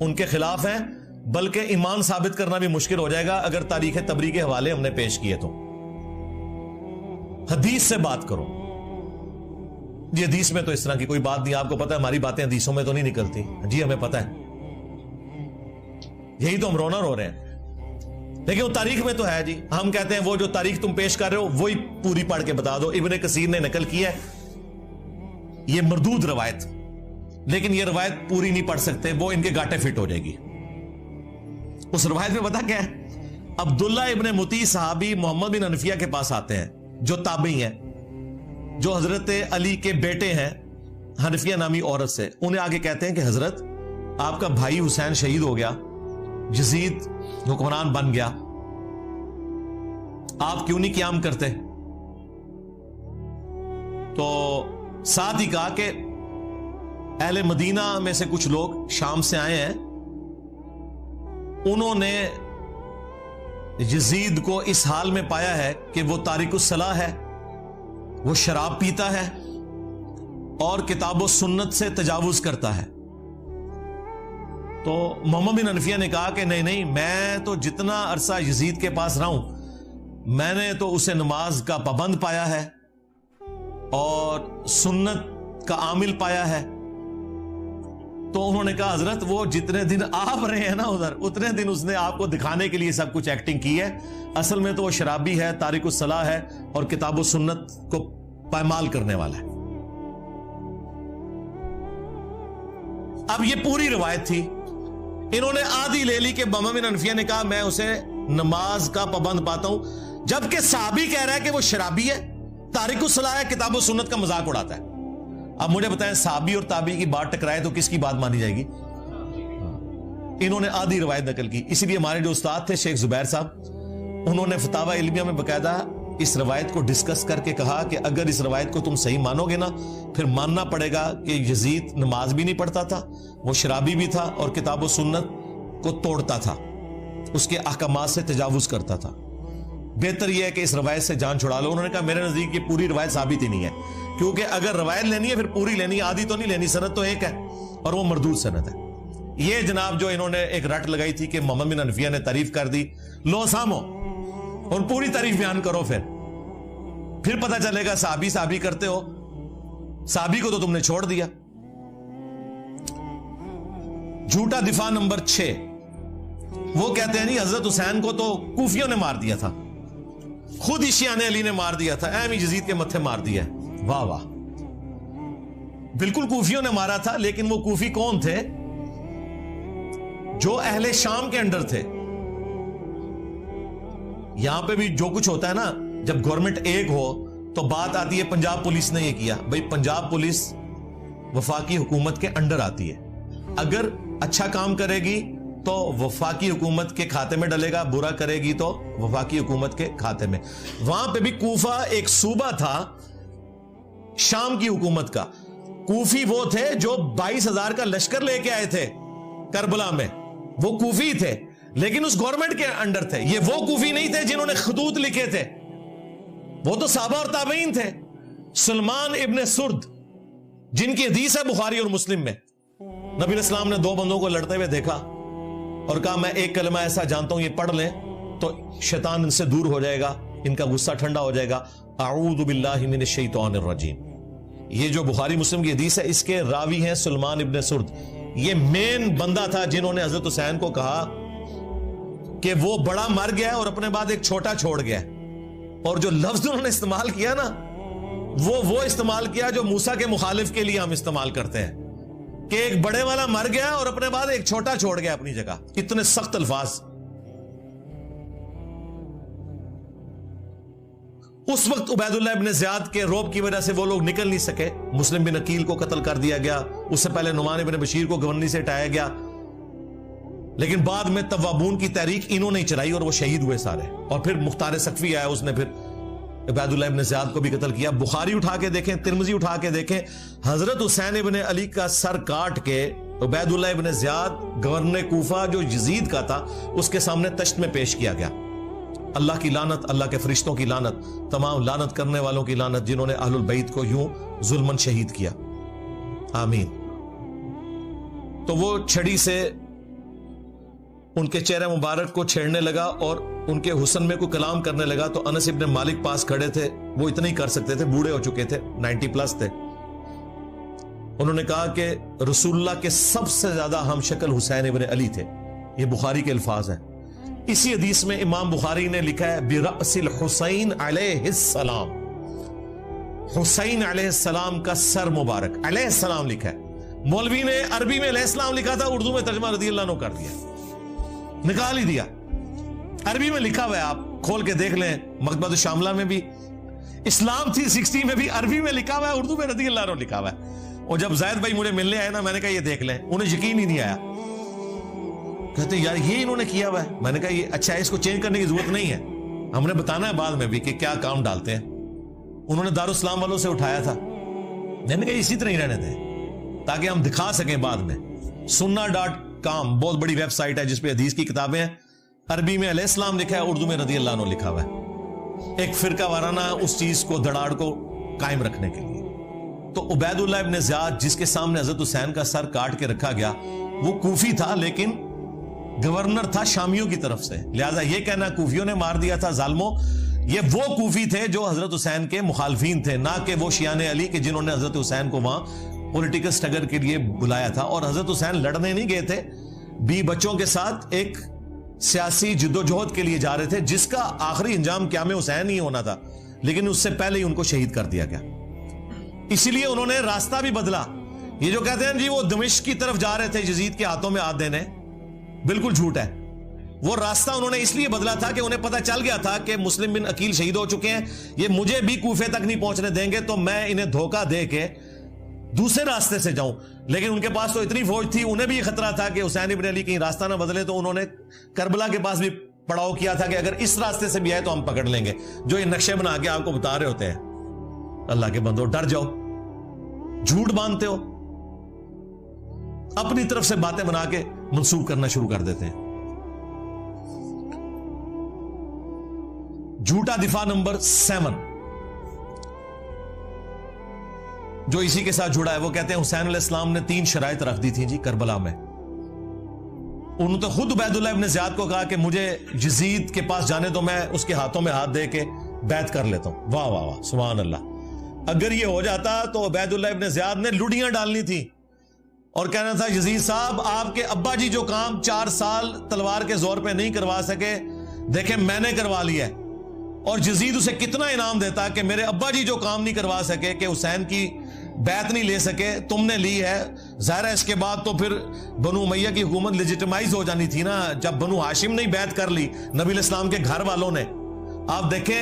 ان کے خلاف ہیں, بلکہ ایمان ثابت کرنا بھی مشکل ہو جائے گا اگر تاریخ تبری کے حوالے ہم نے پیش کیے تو. حدیث سے بات کرو. جی حدیث میں تو اس طرح کی کوئی بات نہیں, آپ کو پتا ہے ہماری باتیں حدیثوں میں تو نہیں نکلتی. جی ہمیں پتا ہے, یہی تو ہم رونا رو رہے ہیں, لیکن وہ تاریخ میں تو ہے. جی ہم کہتے ہیں وہ جو تاریخ تم پیش کر رہے ہو وہی پوری پڑھ کے بتا دو. ابن کثیر نے نقل کی ہے یہ مردود روایت, لیکن یہ روایت پوری نہیں پڑھ سکتے, وہ ان کے گاٹے فٹ ہو جائے گی. اس روایت میں پتا کیا ہے, عبداللہ ابن مطیع صحابی محمد بن حنفیہ کے پاس آتے ہیں جو تابعی ہیں, جو حضرت علی کے بیٹے ہیں حنفیہ نامی عورت سے. انہیں آگے کہتے ہیں کہ حضرت آپ کا بھائی حسین شہید ہو گیا, یزید حکمران بن گیا, آپ کیوں نہیں قیام کرتے؟ تو ساتھ ہی کہا کہ اہل مدینہ میں سے کچھ لوگ شام سے آئے ہیں, انہوں نے یزید کو اس حال میں پایا ہے کہ وہ تارک الصلاح ہے, وہ شراب پیتا ہے اور کتاب و سنت سے تجاوز کرتا ہے. تو محمد بن حنفیہ نے کہا کہ نہیں, میں تو جتنا عرصہ یزید کے پاس رہا ہوں میں نے تو اسے نماز کا پابند پایا ہے اور سنت کا عامل پایا ہے. تو انہوں نے کہا حضرت وہ جتنے دن آپ رہے ہیں نا ادھر, اتنے دن اس نے آپ کو دکھانے کے لیے سب کچھ ایکٹنگ کی ہے, اصل میں تو وہ شرابی ہے, تارک الصلاح ہے اور کتاب و سنت کو پائمال کرنے والا ہے. اب یہ پوری روایت تھی, انہوں نے آدھی لے لی کہ محمد بن حنفیہ نے کہا میں اسے نماز کا پابند پاتا ہوں, جبکہ صحابی کہہ رہا ہے کہ وہ شرابی ہے, تارک الصلاح ہے, کتاب و سنت کا مذاق اڑاتا ہے. اب مجھے بتائیں صحابی اور تابعی کی بات ٹکرائے تو کس کی بات مانی جائے گی؟ انہوں نے آدھی روایت نقل کی. اسی لیے ہمارے جو استاد تھے شیخ زبیر صاحب, انہوں نے فتاوی علمیہ میں باقاعدہ اس روایت کو ڈسکس کر کے کہا کہ اگر اس روایت کو تم صحیح مانو گے نا, پھر ماننا پڑے گا کہ یزید نماز بھی نہیں پڑھتا تھا, وہ شرابی بھی تھا اور کتاب و سنت کو توڑتا تھا, اس کے احکامات سے تجاوز کرتا تھا. بہتر یہ ہے کہ اس روایت سے جان چھڑا لو. انہوں نے کہا میرے نزدیک یہ پوری روایت ثابت ہی نہیں ہے, کیونکہ اگر روایت لینی ہے پھر پوری لینی ہے, آدھی تو نہیں لینی. سند تو ایک ہے اور وہ مردود سند ہے. یہ جناب جو انہوں نے ایک رٹ لگائی تھی کہ محمد بن حنفیہ نے تعریف کر دی, لو سامو اور پوری تعریف بیان کرو, پھر پتہ چلے گا صحابی کرتے ہو, صحابی کو تو تم نے چھوڑ دیا. جھوٹا دفاع نمبر 6, وہ کہتے ہیں نہیں حضرت حسین کو تو کوفیوں نے مار دیا تھا, خود شیعہ علی نے مار دیا تھا, ایم یزید کے متھے مار دیا. واہ واہ, بالکل کوفیوں نے مارا تھا, لیکن وہ کوفی کون تھے؟ جو اہل شام کے انڈر تھے. یہاں پہ بھی جو کچھ ہوتا ہے نا, جب گورنمنٹ ایک ہو تو بات آتی ہے پنجاب پولیس نے یہ کیا. بھائی پنجاب پولیس وفاقی حکومت کے انڈر آتی ہے, اگر اچھا کام کرے گی تو وفاقی حکومت کے کھاتے میں ڈلے گا, برا کرے گی تو وفاقی حکومت کے کھاتے میں. وہاں پہ بھی کوفہ ایک صوبہ تھا شام کی حکومت کا. کوفی وہ تھے جو 22,000 کا لشکر لے کے آئے تھے کربلا میں, وہ کوفی تھے لیکن اس گورنمنٹ کے انڈر تھے. یہ وہ کوفی نہیں تھے جنہوں نے خطوط لکھے تھے, وہ تو صحابہ اور تابعین تھے. سلمان ابن سرد جن کی حدیث ہے بخاری اور مسلم میں, نبی علیہ السلام نے 2 بندوں کو لڑتے ہوئے دیکھا اور کہا میں ایک کلمہ ایسا جانتا ہوں یہ پڑھ لیں تو شیطان ان سے دور ہو جائے گا, ان کا غصہ ٹھنڈا ہو جائے گا, اعوذ باللہ من الشیطان الرجیم. یہ جو بخاری مسلم کی حدیث ہے اس کے راوی ہیں سلمان ابن سرد. یہ مین بندہ تھا جنہوں نے حضرت حسین کو کہا کہ وہ بڑا مر گیا اور اپنے بعد ایک چھوٹا چھوڑ گیا, اور جو لفظ انہوں نے استعمال کیا نا وہ استعمال کیا جو موسیٰ کے مخالف کے لیے ہم استعمال کرتے ہیں کہ ایک بڑے والا مر گیا اور اپنے بعد ایک چھوٹا چھوڑ گیا اپنی جگہ. اتنے سخت الفاظ. اس وقت عبیداللہ ابن زیاد کے روب کی وجہ سے وہ لوگ نکل نہیں سکے. مسلم بن عقیل کو قتل کر دیا گیا, اس سے پہلے نعمان بن بشیر کو گورنری سے ہٹایا گیا, لیکن بعد میں توابون کی تحریک انہوں نے چلائی اور وہ شہید ہوئے سارے. اور پھر مختار ثقفی آیا, اس نے پھر عبیداللہ ابن زیاد کو بھی قتل کیا. بخاری اٹھا کے دیکھیں, ترمذی اٹھا کے دیکھیں, حضرت حسین ابن علی کا سر کاٹ کے عبیداللہ ابن زیاد گورنر کوفہ جو یزید کا تھا اس کے سامنے تشت میں پیش کیا گیا. اللہ کی لعنت, اللہ کے فرشتوں کی لعنت, تمام لعنت کرنے والوں کی لعنت جنہوں نے اہل البیت کو یوں ظلمن شہید کیا. آمین. تو وہ چھڑی سے ان کے چہرے مبارک کو چھیڑنے لگا اور ان کے حسن میں کوئی کلام کرنے لگا. تو انس ابن مالک پاس کھڑے تھے, وہ اتنا ہی کر سکتے تھے, بوڑھے ہو چکے تھے, 90+ تھے. انہوں نے کہا کہ رسول اللہ کے سب سے زیادہ ہم شکل حسین ابن علی تھے. یہ بخاری کے الفاظ ہیں. اسی حدیث میں امام بخاری نے لکھا ہے برأس الحسین علیہ السلام, حسین علیہ السلام کا سر مبارک, علیہ السلام لکھا ہے. مولوی نے عربی میں علیہ السلام لکھا تھا, اردو میں ترجمہ رضی اللہ عنہ کر دیا, نکال ہی دیا. عربی میں لکھا ہوا ہے, آپ کھول کے دیکھ لیں, مکتبۃ الشاملہ میں بھی, اسلام 360 میں بھی عربی میں لکھا ہوا ہے, اردو میں رضی اللہ عنہ لکھا ہوا ہے. اور جب زید بھائی مجھے ملنے آئے نا, میں نے کہا یہ دیکھ لیں, انہیں یقین ہی نہیں آیا. کہتے یار یہ انہوں نے کیا ہوا ہے. میں نے کہا یہ اچھا ہے, اس کو چینج کرنے کی ضرورت نہیں ہے, ہم نے بتانا ہے بعد میں بھی کہ کیا کام ڈالتے ہیں. انہوں نے دارالاسلام والوں سے اٹھایا تھا, میں نے کہا اسی طرح ہی رہنے دیں تاکہ ہم دکھا سکیں بعد میں. sunna.com بہت بڑی ویب سائٹ ہے جس پہ حدیث کی کتابیں ہیں. عربی میں علیہ السلام لکھا ہے, اردو میں رضی اللہ عنہ لکھا ہوا ہے, ایک فرقہ وارانہ اس چیز کو دھڑاڑ کو قائم رکھنے کے لیے. تو عبیداللہ ابن زیاد جس کے سامنے حضرت حسین کا سر کاٹ کے رکھا گیا, وہ کوفی تھا لیکن گورنر تھا شامیوں کی طرف سے. لہذا یہ کہنا کوفیوں نے مار دیا تھا ظالموں, یہ وہ کوفی تھے جو حضرت حسین کے مخالفین تھے, نہ کہ وہ شیعان علی کے جنہوں نے حضرت حسین کو وہاں پولیٹیکل سٹرگل کے لیے بلایا تھا. اور حضرت حسین لڑنے نہیں گئے تھے, بچوں کے ساتھ ایک سیاسی جدوجہد کے لیے جا رہے تھے جس کا آخری انجام قیام حسین ہی ہونا تھا, لیکن اس سے پہلے ہی ان کو شہید کر دیا گیا. اسی لیے انہوں نے راستہ بھی بدلا. یہ جو کہتے ہیں جی وہ دمشق کی طرف جا رہے تھے یزید کے ہاتھوں میں ہاتھ دینے, بالکل جھوٹ ہے. وہ راستہ انہوں نے اس لیے بدلا تھا کہ انہیں پتہ چل گیا تھا کہ مسلم بن عقیل شہید ہو چکے ہیں, یہ مجھے بھی کوفے تک نہیں پہنچنے دیں گے, تو میں انہیں دھوکہ دے کے دوسرے راستے سے جاؤں. لیکن ان کے پاس تو اتنی فوج تھی, انہیں بھی یہ خطرہ تھا کہ حسین ابن علی کہیں راستہ نہ بدلے, تو انہوں نے کربلا کے پاس بھی پڑاؤ کیا تھا کہ اگر اس راستے سے بھی آئے تو ہم پکڑ لیں گے, جو یہ نقشے بنا کے آپ کو بتا رہے ہوتے ہیں. اللہ کے بندو ڈر جاؤ, جھوٹ باندھتے ہو, اپنی طرف سے باتیں بنا کے منسوخ کرنا شروع کر دیتے ہیں. جھوٹا دفاع نمبر 7 جو اسی کے ساتھ جڑا ہے, وہ کہتے ہیں حسین علیہ السلام نے 3 شرائط رکھ دی تھی جی کربلا میں. انہوں نے تو خود عبیداللہ ابن زیاد کو کہا کہ مجھے یزید کے پاس جانے تو میں اس کے ہاتھوں میں ہاتھ دے کے بیعت کر لیتا ہوں. واہ واہ واہ سبحان اللہ. اگر یہ ہو جاتا تو عبیداللہ ابن زیاد نے لڑیاں ڈالنی تھی اور کہنا تھا یزید صاحب آپ کے ابا جی جو کام 4 سال تلوار کے زور پہ نہیں کروا سکے, دیکھیں میں نے کروا لیا ہے. اور یزید اسے کتنا انعام دیتا کہ میرے ابا جی جو کام نہیں کروا سکے, کہ حسین کی بیعت نہیں لے سکے, تم نے لی ہے. ظاہر ہے اس کے بعد تو پھر بنو امیہ کی حکومت لیجیٹمائز ہو جانی تھی نا, جب بنو ہاشم نے بیعت کر لی نبی علیہ السلام کے گھر والوں نے. آپ دیکھیں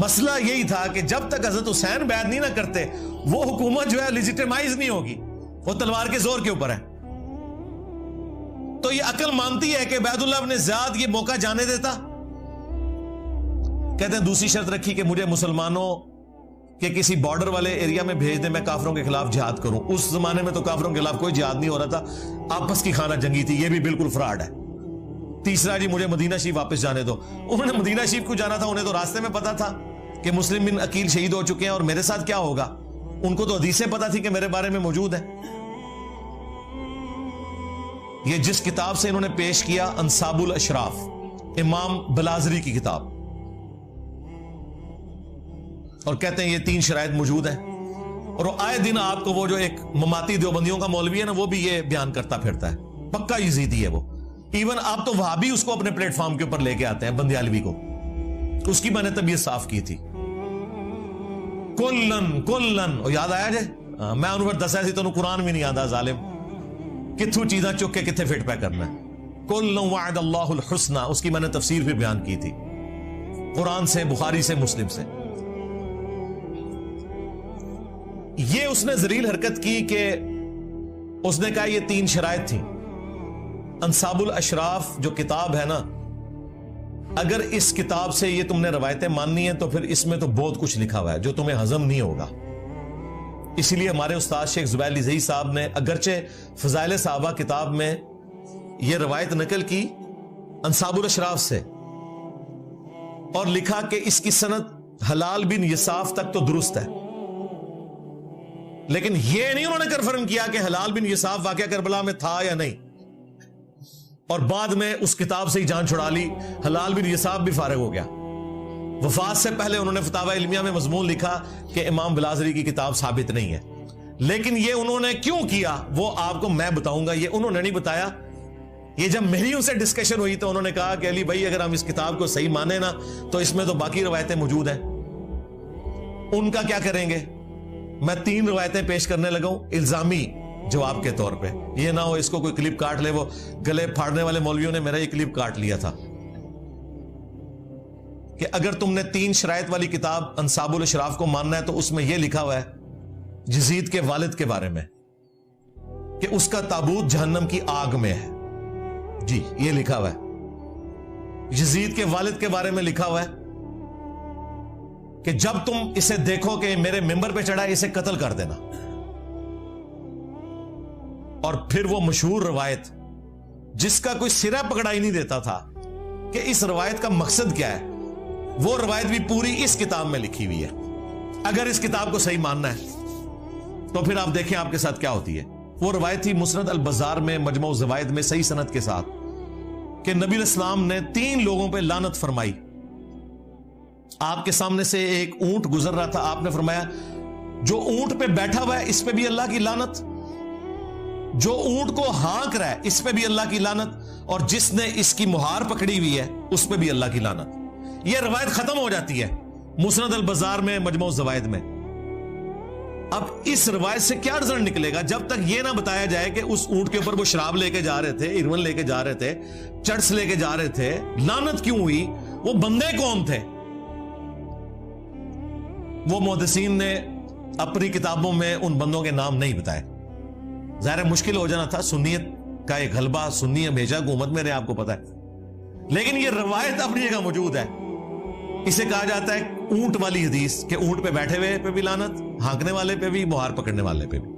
مسئلہ یہی تھا کہ جب تک حضرت حسین بیعت نہیں نہ کرتے وہ حکومت جو ہے لیجیٹمائز نہیں ہوگی, وہ تلوار کے زور کے اوپر ہے. تو یہ عقل مانتی ہے کہ عبیداللہ ابن زیاد یہ موقع جانے دیتا. کہتے ہیں دوسری شرط رکھی کہ مجھے مسلمانوں کے کسی بارڈر والے ایریا میں بھیج دیں, میں کافروں کے خلاف جہاد کروں. اس زمانے میں تو کافروں کے خلاف کوئی جہاد نہیں ہو رہا تھا, آپس کی خانہ جنگی تھی, یہ بھی بالکل فراڈ ہے. تیسرا جی مجھے مدینہ شریف واپس جانے دو. انہوں نے مدینہ شریف کو جانا تھا, انہیں تو راستے میں پتا تھا کہ مسلم بن عقیل شہید ہو چکے ہیں اور میرے ساتھ کیا ہوگا. ان کو تو حدیثیں پتا تھی کہ میرے بارے میں موجود ہے. یہ جس کتاب سے انہوں نے پیش کیا انصاب الاشراف, امام بلازری کی کتاب, اور کہتے ہیں یہ 3 شرائط موجود ہیں. اور آئے دن آپ کو وہ جو ایک مماتی دیوبندیوں کا مولوی ہے نا, وہ بھی یہ بیان کرتا پھرتا ہے, پکا یزیدی ہے وہ. ایون آپ تو وہابی اس کو اپنے پلیٹ فارم کے اوپر لے کے آتے ہیں, بندیالوی کو. اس کی میں نے طبیعت صاف کی تھی. کلن یاد آیا جے, میں انہوں پر دسا سی تنہوں قرآن بھی نہیں آتا ظالم, کتھوں چیزاں چک کے کتھے فٹ پہ کرنا ہے. کلن وعد اللہ الحسنہ, اس کی میں نے تفسیر بھی بیان کی تھی, قرآن سے, بخاری سے, مسلم سے. یہ اس نے ذلیل حرکت کی کہ اس نے کہا یہ 3 شرائط تھیں. انصاب الاشراف جو کتاب ہے نا، اگر اس کتاب سے یہ تم نے روایتیں ماننی ہیں تو پھر اس میں تو بہت کچھ لکھا ہوا ہے جو تمہیں ہضم نہیں ہوگا. اسی لیے ہمارے استاد شیخ زبیر علی زئی صاحب نے اگرچہ فضائل صحابہ کتاب میں یہ روایت نقل کی انصاب الاشراف سے، اور لکھا کہ اس کی سند حلال بن یساف تک تو درست ہے، لیکن یہ نہیں انہوں نے کنفرم کیا کہ حلال بن یساف واقعہ کربلا میں تھا یا نہیں، اور بعد میں اس کتاب سے ہی جان چھڑا لی. حلال بن یساف بھی فارغ ہو گیا. وفات سے پہلے انہوں نے فتاوی علمیہ میں مضمون لکھا کہ امام بلازری کی کتاب ثابت نہیں ہے. لیکن یہ انہوں نے کیوں کیا وہ آپ کو میں بتاؤں گا، یہ انہوں نے نہیں بتایا. یہ جب میری ان سے ڈسکشن ہوئی تو انہوں نے کہا کہ علی بھائی اگر ہم اس کتاب کو صحیح مانیں نا تو اس میں تو باقی روایتیں موجود ہیں، ان کا کیا کریں گے. میں 3 روایتیں پیش کرنے لگا ہوں الزامی جواب کے طور پہ. یہ نہ ہو اس کو کوئی کلپ کاٹ لے، وہ گلے پھاڑنے والے مولویوں نے میرا یہ کلپ کاٹ لیا تھا کہ اگر تم نے 3 شرائط والی کتاب انصاب الاشراف کو ماننا ہے تو اس میں یہ لکھا ہوا ہے یزید کے والد کے بارے میں کہ اس کا تابوت جہنم کی آگ میں ہے. جی یہ لکھا ہوا ہے. یزید کے والد کے بارے میں لکھا ہوا ہے کہ جب تم اسے دیکھو کہ میرے ممبر پہ چڑھا ہے اسے قتل کر دینا. اور پھر وہ مشہور روایت جس کا کوئی سرا پکڑا ہی نہیں دیتا تھا کہ اس روایت کا مقصد کیا ہے، وہ روایت بھی پوری اس کتاب میں لکھی ہوئی ہے. اگر اس کتاب کو صحیح ماننا ہے تو پھر آپ دیکھیں آپ کے ساتھ کیا ہوتی ہے. وہ روایت تھی مسند البزار میں مجموع الزوائد میں صحیح سند کے ساتھ کہ نبی علیہ السلام نے 3 لوگوں پہ لعنت فرمائی. آپ کے سامنے سے ایک اونٹ گزر رہا تھا، آپ نے فرمایا جو اونٹ پہ بیٹھا ہوا ہے اس پہ بھی اللہ کی لعنت، جو اونٹ کو ہانک رہا ہے اس پہ بھی اللہ کی لعنت، اور جس نے اس کی مہار پکڑی ہوئی ہے اس پہ بھی اللہ کی لعنت. یہ روایت ختم ہو جاتی ہے مسند البزار میں مجموع الزوائد میں. اب اس روایت سے کیا رزلٹ نکلے گا جب تک یہ نہ بتایا جائے کہ اس اونٹ کے اوپر وہ شراب لے کے جا رہے تھے، ایرون لے کے جا رہے تھے، چرس لے کے جا رہے تھے، لعنت کیوں ہوئی، وہ بندے کون تھے. وہ محدثین نے اپنی کتابوں میں ان بندوں کے نام نہیں بتائے. ظاہر مشکل ہو جانا تھا، سنیت کا ایک غلبہ، سنی ہمیشہ حکومت میں رہے آپ کو پتا ہے. لیکن یہ روایت اپنی جگہ موجود ہے. اسے کہا جاتا ہے اونٹ والی حدیث کہ اونٹ پہ بیٹھے ہوئے پہ بھی لعنت، ہانکنے والے پہ بھی، مہار پکڑنے والے پہ بھی.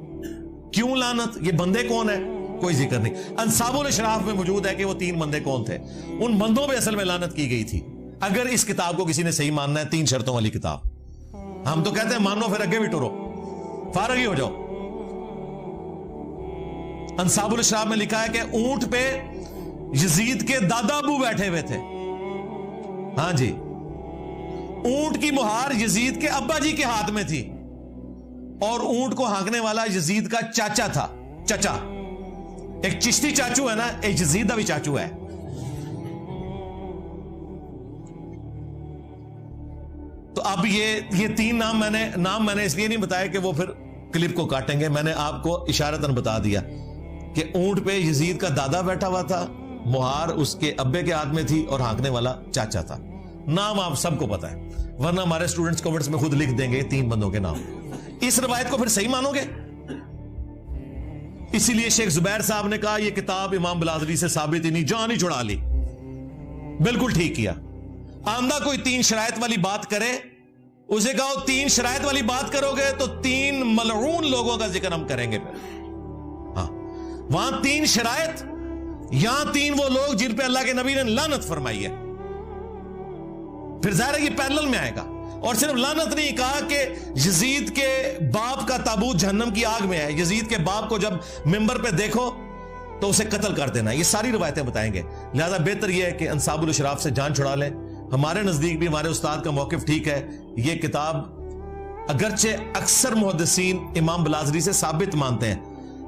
کیوں لعنت؟ یہ بندے کون ہیں کوئی ذکر نہیں. انصاب الاشراف میں موجود ہے کہ وہ 3 بندے کون تھے. ان بندوں پہ اصل میں لعنت کی گئی تھی. اگر اس کتاب کو کسی نے صحیح ماننا ہے 3 شرطوں والی کتاب، ہم تو کہتے ہیں مانو پھر اگے بھی ٹرو، فارغ ہی ہو جاؤ. انصاب الاشراف میں لکھا ہے کہ اونٹ پہ یزید کے دادا ابو بیٹھے ہوئے تھے. ہاں جی، اونٹ کی مہار یزید کے ابا جی کے ہاتھ میں تھی، اور اونٹ کو ہانکنے والا یزید کا چاچا تھا. چچا ایک چشتی چاچو ہے نا، ایک یزید کا بھی چاچو ہے. تو اب یہ 3 نام میں نے اس لیے نہیں بتایا کہ وہ پھر کلپ کو کاٹیں گے. میں نے آپ کو اشارتاً بتا دیا کہ اونٹ پہ یزید کا دادا بیٹھا ہوا تھا، مہار اس کے ابے کے ہاتھ میں تھی، اور ہانکنے والا چاچا تھا. نام آپ سب کو پتا ہے، ورنہ ہمارے اسٹوڈنٹس کمنٹس میں خود لکھ دیں گے 3 بندوں کے نام. اس روایت کو پھر صحیح مانو گے؟ اسی لیے شیخ زبیر صاحب نے کہا یہ کتاب امام بلازری سے ثابت ہی نہیں، جان ہی چھڑا لی. بالکل ٹھیک کیا. آندہ کوئی 3 شرائط والی بات کرے، اسے کہو 3 شرائط والی بات کرو گے تو 3 ملعون لوگوں کا ذکر ہم کریں گے. پھر ہاں وہاں 3 شرائط، یہاں 3 وہ لوگ جن پہ اللہ کے نبی نے لعنت فرمائی ہے. پھر ظاہر ہے یہ پیرلل میں آئے گا. اور صرف لعنت نہیں کہا کہ یزید کے باپ کا تابوت جہنم کی آگ میں ہے، یزید کے باپ کو جب ممبر پہ دیکھو تو اسے قتل کر دینا. یہ ساری روایتیں بتائیں گے. لہذا بہتر یہ ہے کہ انصاب الاشراف سے جان چھڑا لیں. ہمارے نزدیک بھی ہمارے استاد کا موقف ٹھیک ہے. یہ کتاب اگرچہ اکثر محدثین امام بلازری سے ثابت مانتے ہیں،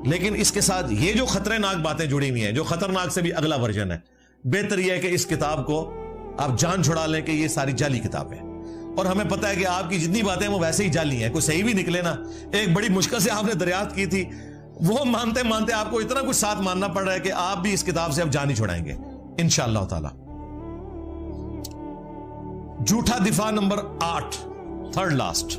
لیکن اس کے ساتھ یہ جو خطرناک باتیں جڑی ہوئی ہیں، جو خطرناک سے بھی اگلا ورژن ہے، بہتر یہ ہے کہ اس کتاب کو آپ جان چھڑا لیں کہ یہ ساری جعلی کتاب ہے. اور ہمیں پتہ ہے کہ آپ کی جتنی باتیں وہ ویسے ہی جعلی ہیں، کوئی صحیح بھی نکلے نا. ایک بڑی مشکل سے آپ نے دریافت کی تھی، وہ مانتے مانتے آپ کو اتنا کچھ ساتھ ماننا پڑ رہا ہے کہ آپ بھی اس کتاب سے اب جان ہی چھڑائیں گے انشاءاللہ تعالی. جھوٹا دفاع نمبر 8، تھرڈ لاسٹ.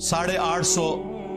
850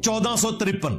1453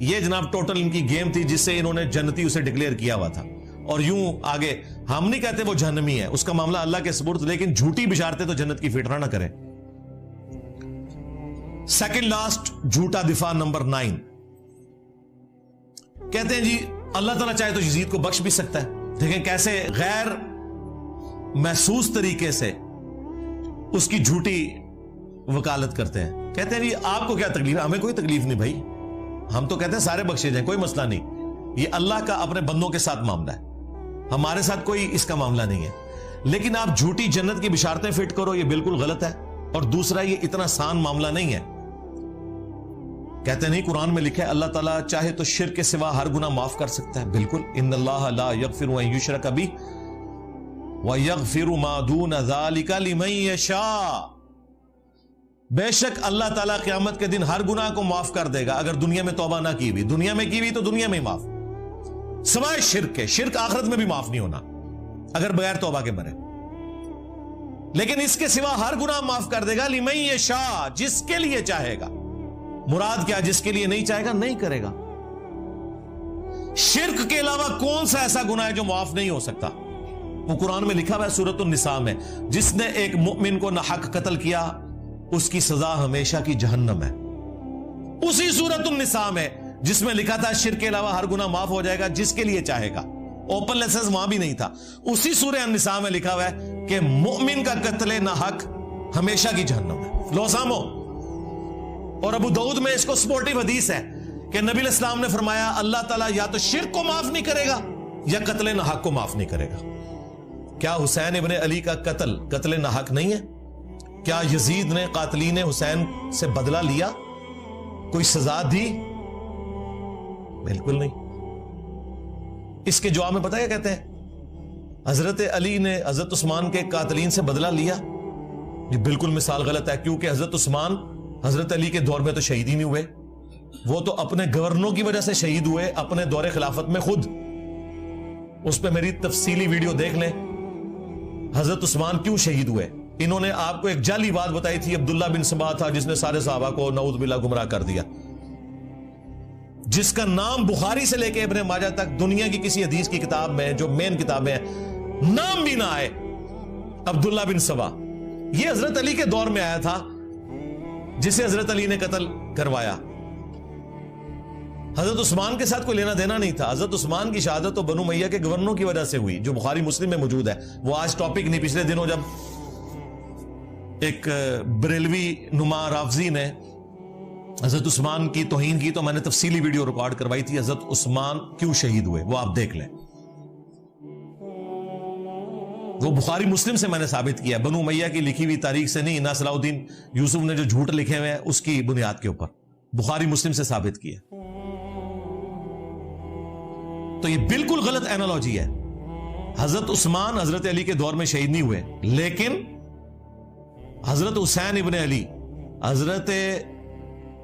یہ جناب ٹوٹل ان کی گیم تھی جس سے انہوں نے جنتی اسے ڈکلیئر کیا ہوا تھا. اور یوں آگے ہم نہیں کہتے وہ جہنمی ہے, اس کا معاملہ اللہ کے سپرد, لیکن جھوٹی بشارتیں تو جنت کی فٹرہ نہ کریں. سیکنڈ لاسٹ جھوٹا دفاع نمبر 9. کہتے ہیں جی اللہ تعالیٰ چاہے تو یزید کو بخش بھی سکتا ہے. دیکھیں کیسے غیر محسوس طریقے سے اس کی جھوٹی وکالت کرتے ہیں. کہتے ہیں جی آپ کو کیا تکلیف ہے؟ ہمیں کوئی تکلیف نہیں بھائی, ہم تو کہتے ہیں سارے بخشے جائیں, کوئی مسئلہ نہیں. یہ اللہ کا اپنے بندوں کے ساتھ معاملہ ہے, ہمارے ساتھ کوئی اس کا معاملہ نہیں ہے. لیکن آپ جھوٹی جنت کی بشارتیں فٹ کرو, یہ بالکل غلط ہے. اور دوسرا یہ اتنا آسان معاملہ نہیں ہے. کہتے نہیں قرآن میں لکھا ہے اللہ تعالیٰ چاہے تو شرک کے سوا ہر گناہ معاف کر سکتا ہے. بالکل, ان اللہ لا یغفر ان یشرک بہ ویغفر ما دون ذلک لمن یشاء. بے شک اللہ تعالیٰ قیامت کے دن ہر گناہ کو معاف کر دے گا اگر دنیا میں توبہ نہ کی ہوئی. دنیا میں کی ہوئی تو دنیا میں ہی معاف, سوائے شرک کے. شرک آخرت میں بھی معاف نہیں ہونا اگر بغیر توبہ کے مرے. لیکن اس کے سوا ہر گناہ معاف کر دے گا لمن یشاء, جس کے لیے چاہے گا. مراد کیا؟ جس کے لیے نہیں چاہے گا نہیں کرے گا. شرک کے علاوہ کون سا ایسا گناہ ہے جو معاف نہیں ہو سکتا؟ وہ قرآن میں لکھا ہوا ہے سورۃ النساء میں, جس نے ایک مؤمن کو ناحق قتل کیا اس کی سزا ہمیشہ کی جہنم ہے. اسی سورۃ النساء میں جس میں لکھا تھا شرک کے علاوہ ہر گناہ معاف ہو جائے گا جس کے لیے چاہے گا, اوپن لائسنس وہاں بھی نہیں تھا. اسی سورہ النساء میں لکھا ہوا ہے کہ مؤمن کا قتل ناحق ہمیشہ کی جہنم ہے. لو سامو. اور ابو داؤد میں اس کو سپورٹیو حدیث ہے کہ نبی علیہ السلام نے فرمایا اللہ تعالیٰ یا تو شرک کو معاف نہیں کرے گا یا قتل ناحق کو معاف نہیں کرے گا. کیا حسین ابن علی کا قتل ناحق نہیں ہے؟ کیا یزید نے قاتلین حسین سے بدلہ لیا؟ کوئی سزا دی؟ بالکل نہیں. اس کے جواب میں پتہ کیا کہتے ہیں؟ حضرت علی نے حضرت عثمان کے قاتلین سے بدلہ لیا. یہ بالکل مثال غلط ہے, کیونکہ حضرت عثمان حضرت علی کے دور میں تو شہید ہی نہیں ہوئے, وہ تو اپنے گورنروں کی وجہ سے شہید ہوئے اپنے دور خلافت میں خود. اس پہ میری تفصیلی ویڈیو دیکھ لیں حضرت عثمان کیوں شہید ہوئے. انہوں نے آپ کو ایک جعلی بات بتائی تھی, عبداللہ بن سبا تھا جس نے سارے صحابہ کو نعوذ باللہ گمراہ کر دیا, جس کا نام بخاری سے لے کے ابن ماجہ تک دنیا کی کسی حدیث کی کتاب میں جو مین کتابیں ہیں نام بھی نہ آئے. عبداللہ بن سبا یہ حضرت علی کے دور میں آیا تھا جسے حضرت علی نے قتل کروایا. حضرت عثمان کے ساتھ کوئی لینا دینا نہیں تھا. حضرت عثمان کی شہادت تو بنو امیہ کے گورنروں کی وجہ سے ہوئی, جو بخاری مسلم میں موجود ہے. وہ آج ٹاپک نہیں, پچھلے دنوں جب ایک بریلوی نما رافضی نے حضرت عثمان کی توہین کی تو میں نے تفصیلی ویڈیو ریکارڈ کروائی تھی حضرت عثمان کیوں شہید ہوئے, وہ آپ دیکھ لیں. وہ بخاری مسلم سے میں نے ثابت کیا, بنو امیہ کی لکھی ہوئی تاریخ سے نہیں, نہ صلاح الدین یوسف نے جو جھوٹ لکھے ہوئے ہیں اس کی بنیاد کے اوپر, بخاری مسلم سے ثابت کیا. تو یہ بالکل غلط اینالوجی ہے. حضرت عثمان حضرت علی کے دور میں شہید نہیں ہوئے, لیکن حضرت حسین ابن علی حضرت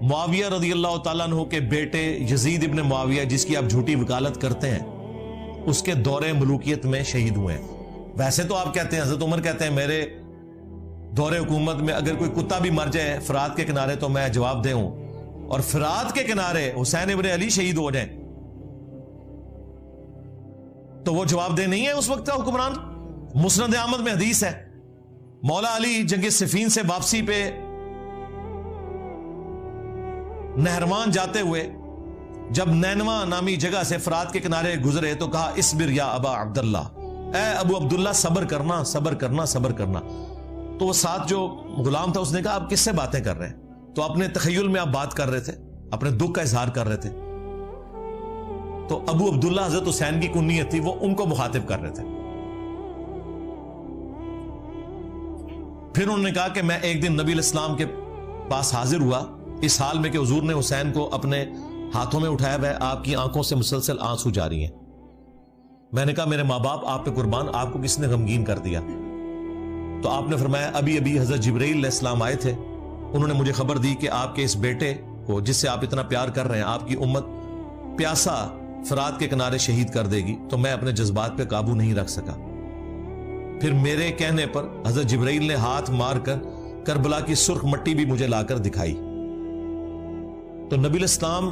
معاویہ رضی اللہ تعالیٰ عنہ کے بیٹے یزید ابن معاویہ جس کی آپ جھوٹی وکالت کرتے ہیں اس کے دور ملوکیت میں شہید ہوئے ہیں. ویسے تو آپ کہتے ہیں, حضرت عمر کہتے ہیں میرے دور حکومت میں اگر کوئی کتا بھی مر جائے فرات کے کنارے تو میں جواب دے ہوں, اور فرات کے کنارے حسین ابن علی شہید ہو جائیں تو وہ جواب دہ نہیں ہے اس وقت کا حکمران. مسند احمد میں حدیث ہے مولا علی جنگ صفین سے واپسی پہ نہروان جاتے ہوئے جب نینوا نامی جگہ سے فرات کے کنارے گزرے تو کہا اصبر یا ابا عبداللہ, اے ابو عبداللہ صبر کرنا صبر کرنا صبر کرنا. تو وہ ساتھ جو غلام تھا اس نے کہا آپ کس سے باتیں کر رہے ہیں؟ تو اپنے تخیل میں آپ بات کر رہے تھے, اپنے دکھ کا اظہار کر رہے تھے. تو ابو عبداللہ حضرت حسین کی کنیت تھی, وہ ان کو مخاطب کر رہے تھے. پھر انہوں نے کہا کہ میں ایک دن نبی علیہ السلام کے پاس حاضر ہوا اس حال میں کہ حضور نے حسین کو اپنے ہاتھوں میں اٹھایا ہوا ہے, آپ کی آنکھوں سے مسلسل آنسو جاری ہیں. میں نے کہا میرے ماں باپ آپ پہ قربان, آپ کو کس نے غمگین کر دیا؟ تو آپ نے فرمایا ابھی ابھی حضرت جبرائیل علیہ السلام آئے تھے, انہوں نے مجھے خبر دی کہ آپ کے اس بیٹے کو جس سے آپ اتنا پیار کر رہے ہیں آپ کی امت پیاسا فرات کے کنارے شہید کر دے گی. تو میں اپنے جذبات پہ قابو نہیں رکھ سکا. پھر میرے کہنے پر حضرت جبرائیل نے ہاتھ مار کر کربلا کی سرخ مٹی بھی مجھے لا کر دکھائی. تو نبی علیہ السلام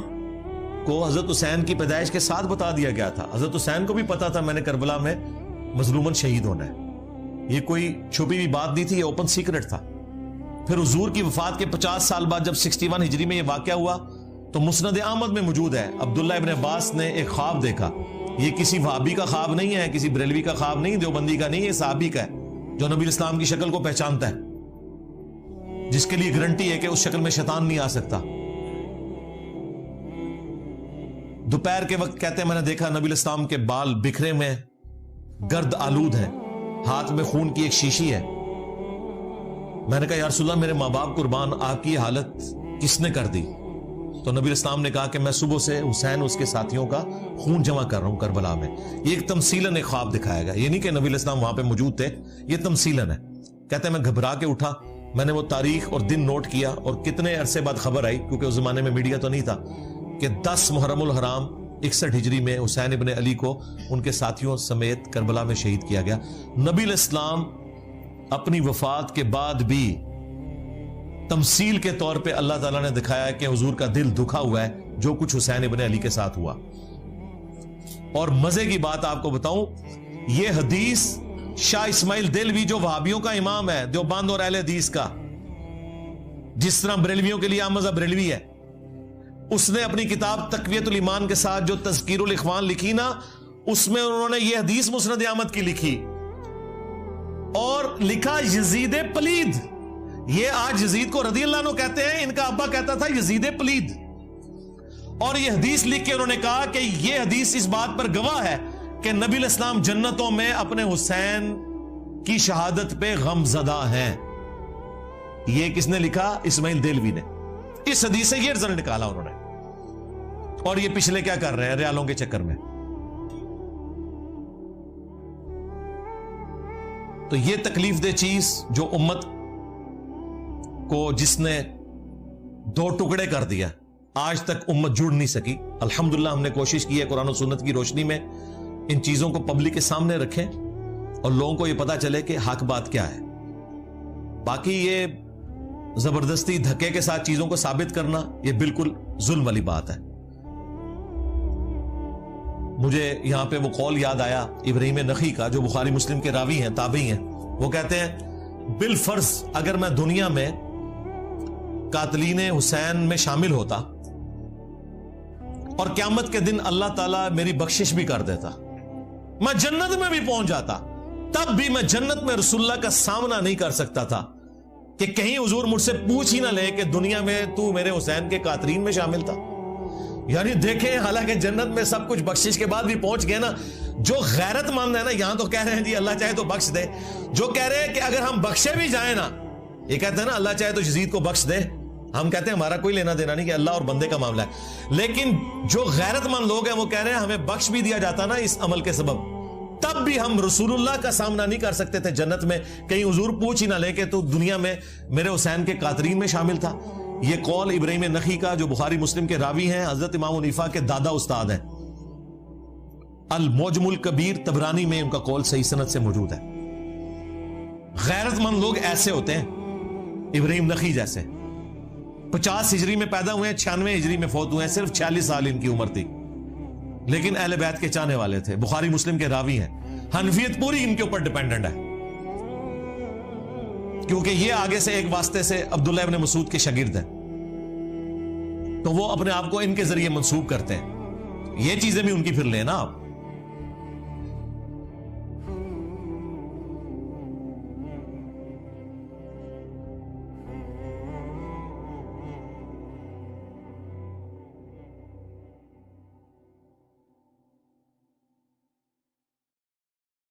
کو حضرت حسین کی پیدائش کے ساتھ بتا دیا گیا تھا. حضرت حسین کو بھی پتا تھا میں نے کربلا میں مظلوماً شہید ہونا ہے. یہ کوئی چھپی ہوئی بات نہیں تھی, یہ اوپن سیکرٹ تھا. پھر حضور کی وفات کے 50 سال بعد جب 61 ہجری میں یہ واقعہ ہوا تو مسند احمد میں موجود ہے, عبداللہ ابن عباس نے ایک خواب دیکھا. یہ کسی وہابی کا خواب نہیں ہے, کسی بریلوی کا خواب نہیں, دیوبندی کا نہیں, یہ صحابی کا ہے جو نبی اسلام کی شکل کو پہچانتا ہے, جس کے لیے گارنٹی ہے کہ اس شکل میں شیطان نہیں آ سکتا. دوپہر کے وقت کہتے ہیں میں نے دیکھا نبی اسلام کے بال بکھرے میں گرد آلود ہیں, ہاتھ میں خون کی ایک شیشی ہے. میں نے کہا یا رسول اللہ میرے ماں باپ قربان, آپ کی حالت کس نے کر دی؟ تو نبی اسلام نے کہا کہ میں صبح سے حسین اس کے ساتھیوں کا خون جمع کر رہا ہوں کربلا میں. یہ ایک تمثیلاً ایک خواب دکھایا گیا, یہ نہیں کہ نبی اسلام وہاں پہ موجود تھے, یہ تمثیلاً ہے. کہتے ہیں میں گھبرا کے اٹھا, میں نے وہ تاریخ اور دن نوٹ کیا اور کتنے عرصے بعد خبر آئی, کیونکہ اس زمانے میں میڈیا تو نہیں تھا, کہ 10 محرم الحرام 61 ہجری میں حسین ابن علی کو ان کے ساتھیوں سمیت کربلا میں شہید کیا گیا. نبی الاسلام اپنی وفات کے بعد بھی تمثیل کے طور پہ اللہ تعالیٰ نے دکھایا ہے کہ حضور کا دل دکھا ہوا ہے جو کچھ حسین ابن علی کے ساتھ ہوا. اور مزے کی بات آپ کو بتاؤں, یہ حدیث شاہ اسماعیل دہلوی جو وہابیوں کا امام ہے, دیوبند اور اہل حدیث کا, جس طرح بریلویوں کے لیے عام مذہب بریلوی ہے, اس نے اپنی کتاب تقویت الایمان کے ساتھ جو تذکیر الاخوان لکھی نا, اس میں انہوں نے یہ حدیث مسند احمد کی لکھی اور لکھا یزید پلید. یہ آج یزید کو رضی اللہ عنہ کہتے ہیں, ان کا ابا کہتا تھا یزید پلید. اور یہ حدیث لکھ کے انہوں نے کہا کہ یہ حدیث اس بات پر گواہ ہے کہ نبی الاسلام جنتوں میں اپنے حسین کی شہادت پہ غم زدہ ہیں. یہ کس نے لکھا؟ اسماعیل دہلوی نے. اس حدیث سے یہ رزلٹ نکالا انہوں نے. اور یہ پچھلے کیا کر رہے ہیں ریالوں کے چکر میں. تو یہ تکلیف دہ چیز جو امت کو جس نے 2 ٹکڑے کر دیا, آج تک امت جڑ نہیں سکی. الحمدللہ ہم نے کوشش کی ہے قرآن و سنت کی روشنی میں ان چیزوں کو پبلک کے سامنے رکھیں اور لوگوں کو یہ پتا چلے کہ حق بات کیا ہے. باقی یہ زبردستی دھکے کے ساتھ چیزوں کو ثابت کرنا یہ بالکل ظلم والی بات ہے. مجھے یہاں پہ وہ قول یاد آیا ابراہیم نخعی کا, جو بخاری مسلم کے راوی ہیں, تابعی ہیں. وہ کہتے ہیں بالفرض اگر میں دنیا میں قاتلین حسین میں شامل ہوتا اور قیامت کے دن اللہ تعالیٰ میری بخشش بھی کر دیتا, میں جنت میں بھی پہنچ جاتا, تب بھی میں جنت میں رسول اللہ کا سامنا نہیں کر سکتا تھا کہ کہیں حضور مجھ سے پوچھ ہی نہ لے کہ دنیا میں تو میرے حسین کے قاتلین میں شامل تھا. یعنی دیکھیں, حالانکہ جنت میں سب کچھ بخشش کے بعد بھی پہنچ گئے نا. جو غیرت مند ہے نا, یہاں تو کہہ رہے ہیں جی اللہ چاہے تو بخش دے, جو کہہ رہے ہیں کہ اگر ہم بخشے بھی جائیں نا, یہ کہتے ہیں نا اللہ چاہے تو یزید کو بخش دے, ہم کہتے ہیں ہمارا کوئی لینا دینا نہیں کہ اللہ اور بندے کا معاملہ ہے. لیکن جو غیرت مند لوگ ہیں وہ کہہ رہے ہیں ہمیں بخش بھی دیا جاتا نا اس عمل کے سبب, تب بھی ہم رسول اللہ کا سامنا نہیں کر سکتے تھے جنت میں, کہیں حضور پوچھ ہی نہ لے کہ تو دنیا میں میرے حسین کے قاتلین میں شامل تھا. یہ قول ابراہیم نخعی کا, جو بخاری مسلم کے راوی ہیں, حضرت امام حنیفہ کے دادا استاد ہیں. المعجم الکبیر طبرانی میں ان کا قول صحیح سند سے موجود ہے. غیرت مند لوگ ایسے ہوتے ہیں, ابراہیم نخعی جیسے. 50 ہجری میں پیدا ہوئے ہیں, 96 ہجری میں فوت ہوئے ہیں, صرف 46 سال ان کی عمر تھی, لیکن اہل بیت کے چاہنے والے تھے, بخاری مسلم کے راوی ہیں. حنفیت پوری ان کے اوپر ڈیپینڈنٹ ہے, کیونکہ یہ آگے سے ایک واسطے سے عبداللہ ابن مسعود کے شاگرد ہیں, تو وہ اپنے آپ کو ان کے ذریعے منسوب کرتے ہیں. یہ چیزیں بھی ان کی پھر لیں نا آپ.